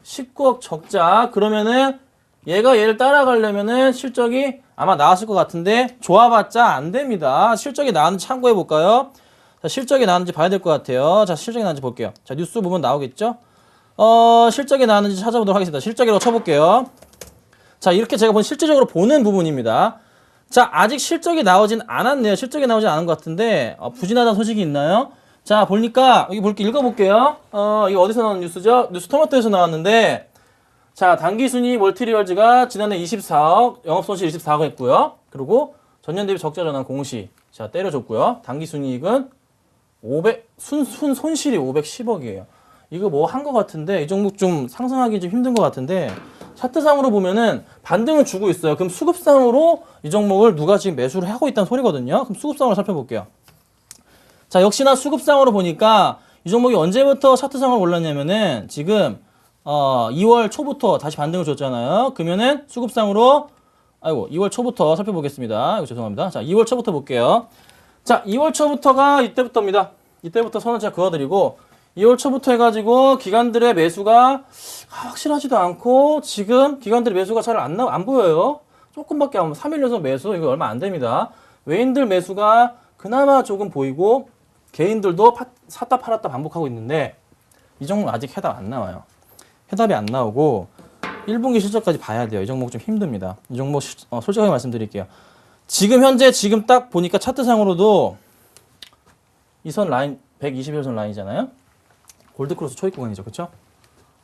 19억 적자. 그러면은 얘가 얘를 따라가려면은 실적이 아마 나왔을 것 같은데 좋아봤자 안 됩니다. 실적이 나왔는지 참고해 볼까요? 자, 실적이 나왔는지 봐야 될 것 같아요. 자, 실적이 나왔는지 볼게요. 자, 뉴스 보면 나오겠죠? 실적이 나왔는지 찾아보도록 하겠습니다. 실적이라고 쳐볼게요. 자, 이렇게 제가 실질적으로 보는 부분입니다. 자, 아직 실적이 나오진 않았네요. 실적이 나오지 않은 것 같은데 부진하다는 소식이 있나요? 자, 보니까 여기 읽어볼게요. 이거 어디서 나온 뉴스죠? 뉴스토마토에서 나왔는데 자, 당기순이익 멀티리얼즈가 지난해 24억, 영업손실 24억 했고요. 그리고 전년 대비 적자 전환 공시, 자, 때려줬고요. 당기순이익은 손실이 510억이에요. 이거 뭐 한 것 같은데 이 종목 좀 상승하기 좀 힘든 것 같은데 차트상으로 보면은 반등을 주고 있어요. 그럼 수급상으로 이 종목을 누가 지금 매수를 하고 있다는 소리거든요. 그럼 수급상으로 살펴볼게요. 자, 역시나 수급상으로 보니까 이 종목이 언제부터 차트상으로 올랐냐면은 지금 2월 초부터 다시 반등을 줬잖아요. 그러면은 수급상으로 2월 초부터 살펴보겠습니다. 이거 죄송합니다. 자, 2월 초부터 볼게요. 자, 2월 초부터가 이때부터입니다. 이때부터 선을 제가 그어드리고 2월 초부터 해가지고 기관들의 매수가 확실하지도 않고 지금 기관들의 매수가 잘 안 보여요. 조금밖에 안 보여. 3일 연속 매수 이거 얼마 안 됩니다. 외인들 매수가 그나마 조금 보이고 개인들도 샀다 팔았다 반복하고 있는데 이 종목 아직 해답 안 나와요. 해답이 안 나오고 1분기 실적까지 봐야 돼요. 이 종목 좀 힘듭니다. 이 종목 솔직하게 말씀드릴게요. 지금 현재 지금 딱 보니까 차트상으로도 이 선 라인 121선 라인이잖아요. 골드크로스 초입 구간이죠. 그렇죠?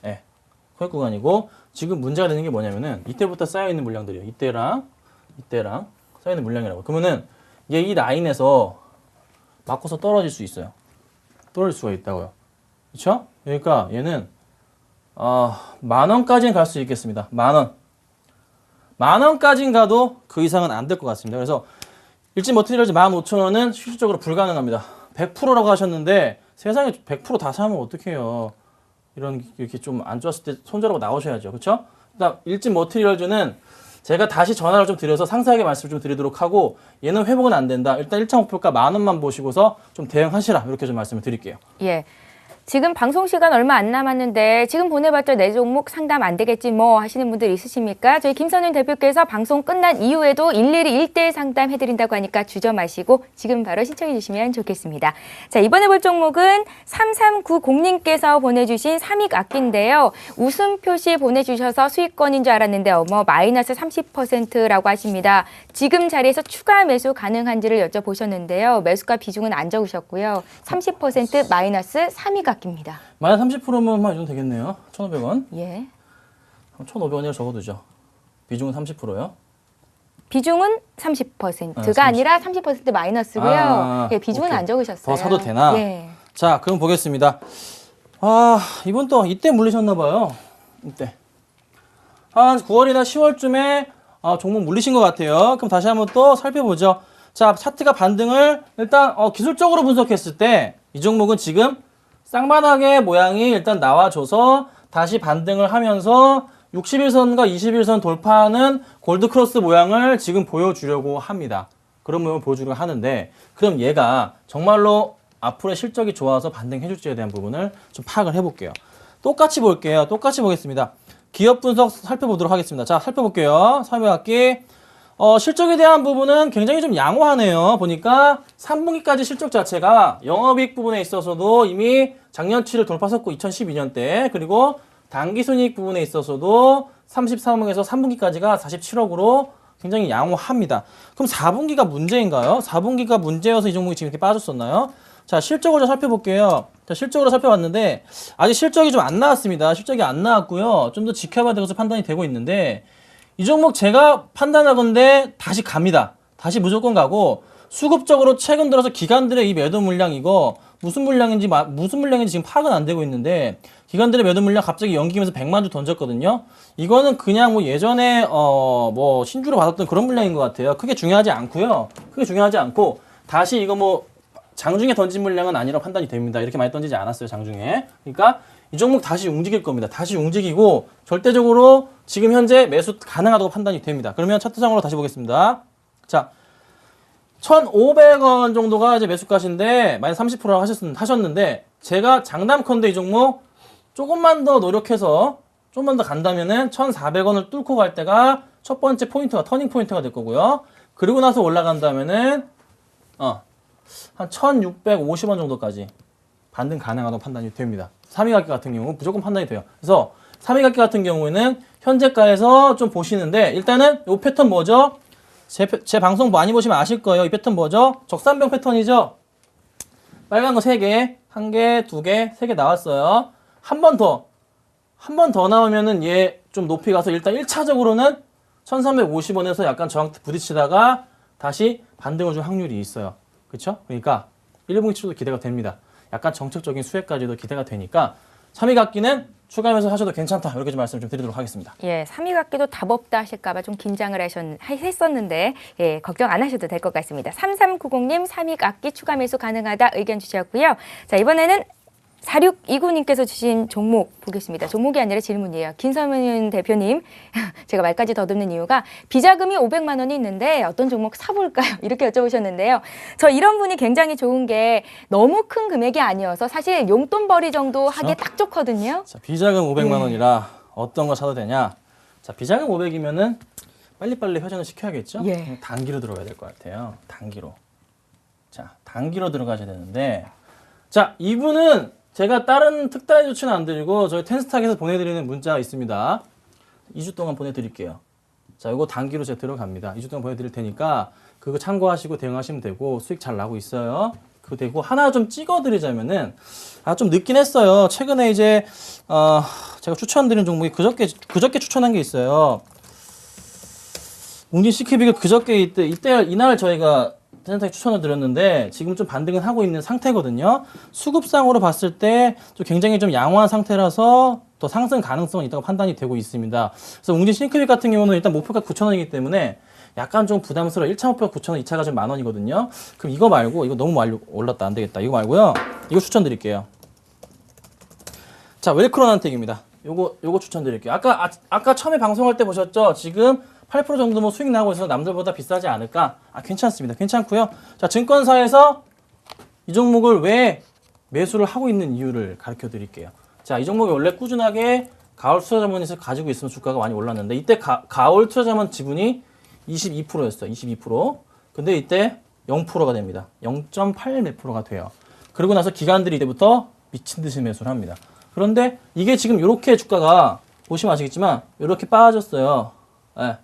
네. 초입 구간이고 지금 문제가 되는 게 뭐냐면은 이때부터 쌓여있는 물량들이에요. 이때랑 쌓여있는 물량이라고. 그러면은 얘 이 라인에서 맞고서 떨어질 수 있어요. 떨어질 수가 있다고요. 그렇죠? 그러니까 얘는 10,000원까지는 갈 수 있겠습니다. 10,000원. 10,000원까지는 가도 그 이상은 안 될 것 같습니다. 그래서 일진머티리얼즈 15,000원은 실질적으로 불가능합니다. 100%라고 하셨는데 세상에 100% 다 사면 어떡해요. 이렇게 좀 안 좋았을 때 손절하고 나오셔야죠. 그렇죠? 그다음 일진머티리얼즈는 제가 다시 전화를 좀 드려서 상세하게 말씀을 좀 드리도록 하고 얘는 회복은 안 된다. 일단 1차 목표가 10,000원만 보시고서 좀 대응하시라. 이렇게 좀 말씀을 드릴게요. 예. 지금 방송 시간 얼마 안 남았는데 지금 보내봤자 내 종목 상담 안 되겠지 뭐 하시는 분들 있으십니까? 저희 김선윤 대표께서 방송 끝난 이후에도 일일이 1대1 상담 해드린다고 하니까 주저 마시고 지금 바로 신청해 주시면 좋겠습니다. 자, 이번에 볼 종목은 3390님께서 보내주신 삼익악기인데요. 웃음 표시 보내주셔서 수익권인 줄 알았는데 마이너스 30%라고 하십니다. 지금 자리에서 추가 매수 가능한지를 여쭤보셨는데요. 매수가 비중은 안 적으셨고요. 30% 마이너스 삼익악기 입니다. 마이너스 30%면 이 정도 되겠네요. 1,500원. 예. 1,500원이라고 적어두죠. 비중은 30%요. 비중은 30%가 아니라 30% 마이너스고요. 예, 비중은 오케이. 안 적으셨어요. 더 사도 되나? 예. 자, 그럼 보겠습니다. 이번 또 이때 물리셨나 봐요. 이때. 한 9월이나 10월쯤에 종목 물리신 것 같아요. 그럼 다시 한번 또 살펴보죠. 자, 차트가 반등을 일단 기술적으로 분석했을 때 이 종목은 지금 쌍바닥의 모양이 일단 나와줘서 다시 반등을 하면서 61선과 21선 돌파하는 골드크로스 모양을 지금 보여주려고 합니다. 그런 모양을 보여주려고 하는데 그럼 얘가 정말로 앞으로의 실적이 좋아서 반등해줄지에 대한 부분을 좀 파악을 해볼게요. 똑같이 볼게요. 똑같이 보겠습니다. 기업 분석 살펴보도록 하겠습니다. 자, 살펴볼게요. 삼익악기. 실적에 대한 부분은 굉장히 좀 양호하네요. 보니까 3분기까지 실적 자체가 영업이익 부분에 있어서도 이미 작년치를 돌파했고 2012년 때 그리고 당기순이익 부분에 있어서도 33억에서 3분기까지가 47억으로 굉장히 양호합니다. 그럼 4분기가 문제인가요? 4분기가 문제여서 이 종목이 지금 이렇게 빠졌었나요? 자, 실적으로 좀 살펴볼게요. 자, 실적으로 살펴봤는데 아직 실적이 좀 안 나왔습니다. 실적이 안 나왔고요. 좀 더 지켜봐야 되고서 판단이 되고 있는데 이 종목 제가 판단하건대 다시 갑니다. 다시 무조건 가고 수급적으로 최근 들어서 기관들의 이 매도 물량 이거 무슨 물량인지 지금 파악은 안 되고 있는데 기관들의 매도 물량 갑자기 연기면서 100만 주 던졌거든요. 이거는 그냥 뭐 예전에 신주로 받았던 그런 물량인 것 같아요. 크게 중요하지 않고요. 크게 중요하지 않고 다시 이거 뭐 장중에 던진 물량은 아니라고 판단이 됩니다. 이렇게 많이 던지지 않았어요, 장중에. 그러니까 이 종목 다시 움직일 겁니다. 다시 움직이고 절대적으로 지금 현재 매수 가능하다고 판단이 됩니다. 그러면 차트상으로 다시 보겠습니다. 자, 1,500원 정도가 이제 매수가신데 마이너스 30%라고 하셨는데 제가 장담컨대 이 종목 조금만 더 노력해서 조금만 더 간다면은 1,400원을 뚫고 갈 때가 첫 번째 포인트가 터닝 포인트가 될 거고요. 그리고 나서 올라간다면은 한 1,650원 정도까지 반등 가능하다고 판단이 됩니다. 삼익악기 같은 경우 무조건 판단이 돼요. 그래서 삼익악기 같은 경우에는 현재가에서 좀 보시는데 일단은 이 패턴 뭐죠? 제 방송 많이 보시면 아실 거예요. 이 패턴 뭐죠? 적산병 패턴이죠. 빨간 거 3개, 1개, 2개, 3개 나왔어요. 한 번 더 나오면은 얘 좀 높이 가서 일단 1차적으로는 1,350원에서 약간 저항 부딪히다가 다시 반등을 줄 확률이 있어요. 그렇죠? 그러니까 1분기 치료도 기대가 됩니다. 약간 정책적인 수혜까지도 기대가 되니까 3위 갖기는 추가하면서 하셔도 괜찮다. 이렇게 좀 말씀 좀 드리도록 하겠습니다. 예, 3위 갖기도 답 없다 하실까봐 좀 긴장을 했었는데, 예, 걱정 안 하셔도 될 것 같습니다. 3390님 3위 갖기 추가 매수 가능하다 의견 주셨고요. 자, 이번에는 4629님께서 주신 종목 보겠습니다. 종목이 아니라 질문이에요. 김선윤 대표님, 제가 말까지 더듬는 이유가 비자금이 500만 원이 있는데 어떤 종목 사볼까요? 이렇게 여쭤보셨는데요. 저 이런 분이 굉장히 좋은 게 너무 큰 금액이 아니어서 사실 용돈벌이 정도 하기에 딱 좋거든요. 자, 비자금 500만 원이라 어떤 거 사도 되냐? 자, 비자금 500이면은 빨리빨리 회전을 시켜야겠죠? 예. 단기로 들어가야 될 것 같아요. 단기로. 자, 단기로 들어가셔야 되는데, 자, 이분은 제가 다른 특단의 조치는 안 드리고 저희 텐스탁에서 보내드리는 문자가 있습니다. 2주 동안 보내드릴게요. 자, 이거 단기로 제가 들어갑니다. 2주 동안 보내드릴 테니까 그거 참고하시고 대응하시면 되고 수익 잘 나고 있어요. 그거 되고 하나 좀 찍어드리자면은 좀 늦긴 했어요. 최근에 이제 제가 추천드린 종목이 그저께 추천한 게 있어요. 웅진 CQB가 그저께 이날 저희가 텐스탁에 추천을 드렸는데 지금 좀 반등은 하고 있는 상태거든요. 수급상으로 봤을 때 좀 굉장히 좀 양호한 상태라서 더 상승 가능성은 있다고 판단이 되고 있습니다. 그래서 웅진 CQB 같은 경우는 일단 목표가 9,000원이기 때문에 약간 좀 부담스러워. 1차 목표가 9,000원, 2차가 좀 10,000원이거든요. 그럼 이거 말고 이거 너무 올랐다 안 되겠다. 이거 말고요. 이거 추천드릴게요. 자, 웰크론한텍입니다. 요거 추천드릴게요. 아까 처음에 방송할 때 보셨죠? 지금 8% 정도 뭐 수익 나고 있어서 남들보다 비싸지 않을까? 괜찮습니다. 괜찮고요. 자, 증권사에서 이 종목을 왜 매수를 하고 있는 이유를 가르쳐 드릴게요. 자, 이 종목이 원래 꾸준하게 가을 투자자문에서 가지고 있으면 주가가 많이 올랐는데 이때 가을 투자자문 지분이 22%였어요. 22%. 근데 이때 0%가 됩니다. 0.8 몇 프로가 돼요. 그러고 나서 기관들이 이때부터 미친 듯이 매수를 합니다. 그런데 이게 지금 이렇게 주가가 보시면 아시겠지만 이렇게 빠졌어요. 네.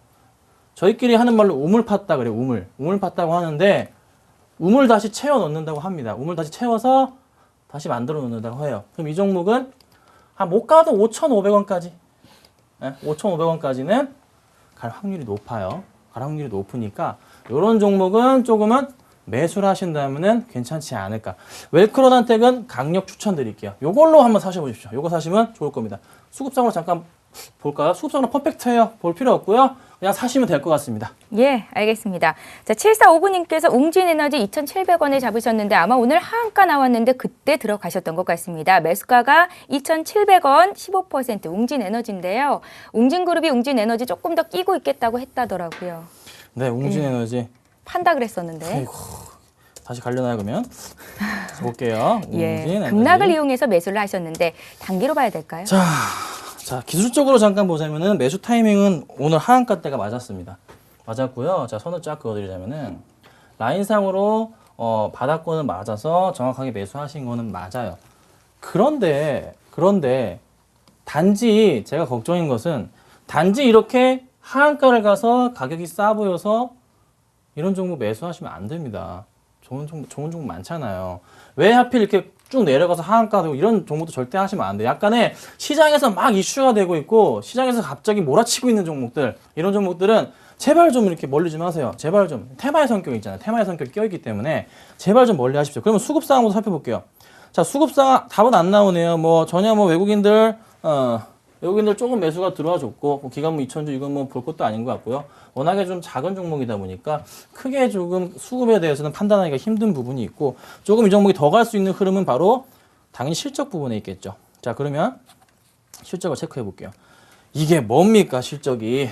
저희끼리 하는 말로 우물 팠다 그래요. 우물 팠다고 하는데 우물 다시 채워 넣는다고 합니다. 우물 다시 채워서 다시 만들어 놓는다고 해요. 그럼 이 종목은 못 가도 5,500원까지 5,500원까지는 갈 확률이 높아요. 갈 확률이 높으니까 이런 종목은 조금은 매수를 하신다면은 괜찮지 않을까. 웰크론한텍은 강력 추천드릴게요. 요걸로 한번 사셔보십시오. 요거 사시면 좋을 겁니다. 수급상으로 잠깐 볼까요? 수급상으로 퍼펙트해요. 볼 필요 없고요. 그냥 사시면 될 것 같습니다. 예, 알겠습니다. 자, 7459님께서 웅진에너지 2,700원에 잡으셨는데 아마 오늘 하한가 나왔는데 그때 들어가셨던 것 같습니다. 매수가가 2,700원 15% 웅진에너지인데요. 웅진그룹이 웅진에너지 조금 더 끼고 있겠다고 했다더라고요. 네, 웅진에너지. 판다 그랬었는데. 아이고, 다시 가려나요 그러면? 볼게요. 예, 웅진에너지. 급락을 이용해서 매수를 하셨는데 단기로 봐야 될까요? 자, 기술적으로 잠깐 보자면은 매수 타이밍은 오늘 하한가 때가 맞았습니다. 맞았고요. 자, 선을 쫙 그어드리자면은 라인상으로 바닥권은 맞아서 정확하게 매수하신 거는 맞아요. 그런데 단지 제가 걱정인 것은 단지 이렇게 하한가를 가서 가격이 싸 보여서 이런 종목 매수하시면 안 됩니다. 좋은 종목 많잖아요. 왜 하필 이렇게 쭉 내려가서 하한가 되고 이런 종목도 절대 하시면 안 돼요. 약간의 시장에서 막 이슈가 되고 있고 시장에서 갑자기 몰아치고 있는 종목들, 이런 종목들은 제발 좀 이렇게 멀리 좀 하세요. 제발 좀. 테마의 성격이 있잖아요. 테마의 성격이 껴있기 때문에 제발 좀 멀리 하십시오. 그러면 수급상황부터 살펴볼게요. 자, 수급상황 답은 안 나오네요. 전혀 외국인들 조금 매수가 들어와 줬고 기관무 2,000주 이건 볼 것도 아닌 것 같고요. 워낙에 좀 작은 종목이다 보니까 크게 조금 수급에 대해서는 판단하기가 힘든 부분이 있고 조금 이 종목이 더 갈 수 있는 흐름은 바로 당연히 실적 부분에 있겠죠. 자, 그러면 실적을 체크해 볼게요. 이게 뭡니까 실적이?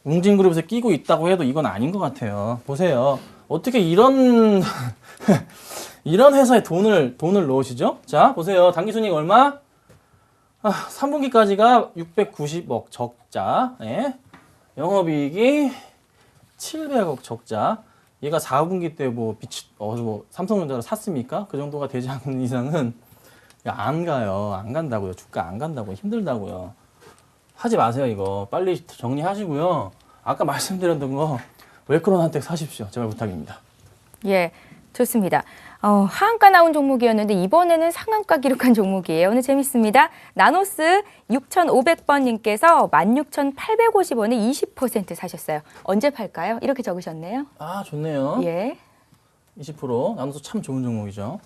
웅진그룹에서 끼고 있다고 해도 이건 아닌 것 같아요. 보세요. 어떻게 이런 이런 회사에 돈을 넣으시죠? 자, 보세요. 당기순이익 얼마? 3분기까지가 690억 적자. 영업이익이 700억 적자. 얘가 4분기 때 삼성전자를 샀습니까? 그 정도가 되지 않는 이상은 안 가요. 안 간다고요. 주가 안 간다고요. 힘들다고요. 하지 마세요, 이거. 빨리 정리하시고요. 아까 말씀드렸던 거 웰크론한텍 사십시오. 제발 부탁입니다. 예, 좋습니다. 하한가 나온 종목이었는데 이번에는 상한가 기록한 종목이에요. 오늘 재밌습니다. 나노스 6,500번님께서 16,850원에 20% 사셨어요. 언제 팔까요? 이렇게 적으셨네요. 좋네요. 예. 20%. 나노스 참 좋은 종목이죠.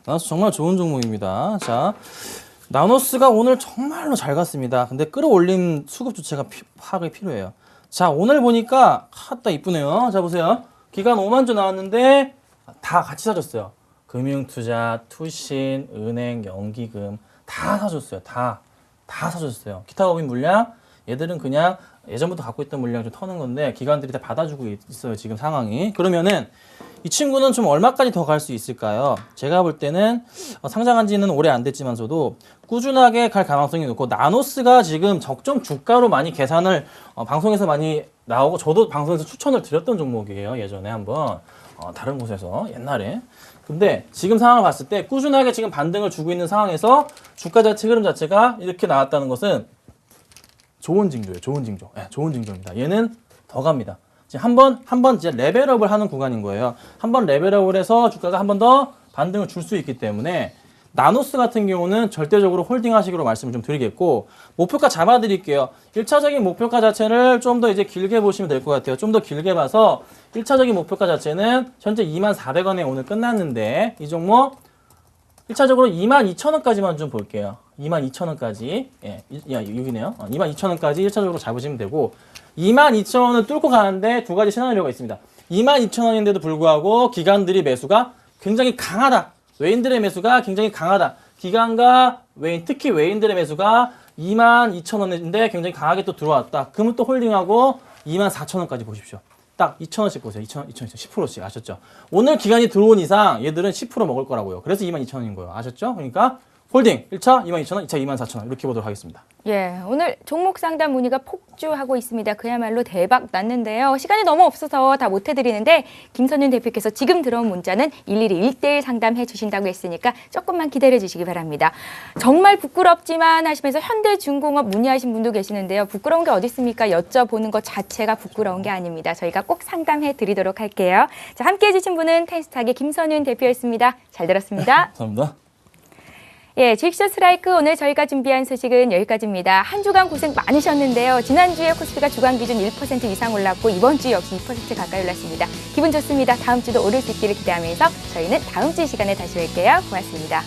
나노스 정말 좋은 종목입니다. 자, 나노스가 오늘 정말로 잘 갔습니다. 근데 끌어올린 수급 주체가 파악이 필요해요. 자, 오늘 보니까 딱 이쁘네요. 자, 보세요. 기간 5만 주 나왔는데 다 같이 사줬어요. 금융투자, 투신, 은행, 연기금 다 사줬어요. 다 사줬어요. 기타 법인 물량 얘들은 그냥 예전부터 갖고 있던 물량 좀 터는 건데 기관들이 다 받아주고 있어요. 지금 상황이. 그러면은 이 친구는 좀 얼마까지 더 갈 수 있을까요? 제가 볼 때는 상장한 지는 오래 안 됐지만서도 꾸준하게 갈 가능성이 높고 나노스가 지금 적정 주가로 많이 계산을 방송에서 많이 나오고 저도 방송에서 추천을 드렸던 종목이에요. 예전에 한번 다른 곳에서 옛날에. 근데 지금 상황을 봤을 때 꾸준하게 지금 반등을 주고 있는 상황에서 주가 자체 흐름 자체가 이렇게 나왔다는 것은 좋은 징조예요. 좋은 징조. 네, 좋은 징조입니다. 얘는 더 갑니다. 지금 한번 이제 레벨업을 하는 구간인 거예요. 한번 레벨업을 해서 주가가 한 번 더 반등을 줄 수 있기 때문에 나노스 같은 경우는 절대적으로 홀딩 하시기로 말씀을 좀 드리겠고 목표가 잡아드릴게요. 1차적인 목표가 자체를 좀 더 이제 길게 보시면 될 것 같아요. 좀 더 길게 봐서 1차적인 목표가 자체는 현재 24,400원에 오늘 끝났는데 이 종목 1차적으로 22,000원까지만 좀 볼게요. 22,000원까지. 예, 여기네요. 22,000원까지 1차적으로 잡으시면 되고 22,000원을 뚫고 가는데 두 가지 시나리오가 있습니다. 22,000원인데도 불구하고 기관들이 매수가 굉장히 강하다. 외인들의 매수가 굉장히 강하다. 기관과 외인, 특히 외인들의 매수가 22,000원인데 굉장히 강하게 또 들어왔다. 그러면 또 홀딩하고 24,000원까지 보십시오. 딱 2,000원씩 보세요. 2,000원, 10%씩 아셨죠? 오늘 기간이 들어온 이상 얘들은 10% 먹을 거라고요. 그래서 22,000원인 거예요. 아셨죠? 그러니까 홀딩 1차 22,000원, 2차 24,000원 이렇게 보도록 하겠습니다. 예, 오늘 종목 상담 문의가 폭주하고 있습니다. 그야말로 대박 났는데요. 시간이 너무 없어서 다 못 해드리는데 김선윤 대표께서 지금 들어온 문자는 일일이 1대1 상담해 주신다고 했으니까 조금만 기다려 주시기 바랍니다. 정말 부끄럽지만 하시면서 현대중공업 문의하신 분도 계시는데요. 부끄러운 게 어디 있습니까? 여쭤보는 것 자체가 부끄러운 게 아닙니다. 저희가 꼭 상담해 드리도록 할게요. 자, 함께해 주신 분은 텐스탁의 김선윤 대표였습니다. 잘 들었습니다. 감사합니다. 예, 주식쇼 스트라이크 오늘 저희가 준비한 소식은 여기까지입니다. 한 주간 고생 많으셨는데요. 지난주에 코스피가 주간 기준 1% 이상 올랐고 이번 주 역시 2% 가까이 올랐습니다. 기분 좋습니다. 다음 주도 오를 수 있기를 기대하면서 저희는 다음 주 이 시간에 다시 뵐게요. 고맙습니다.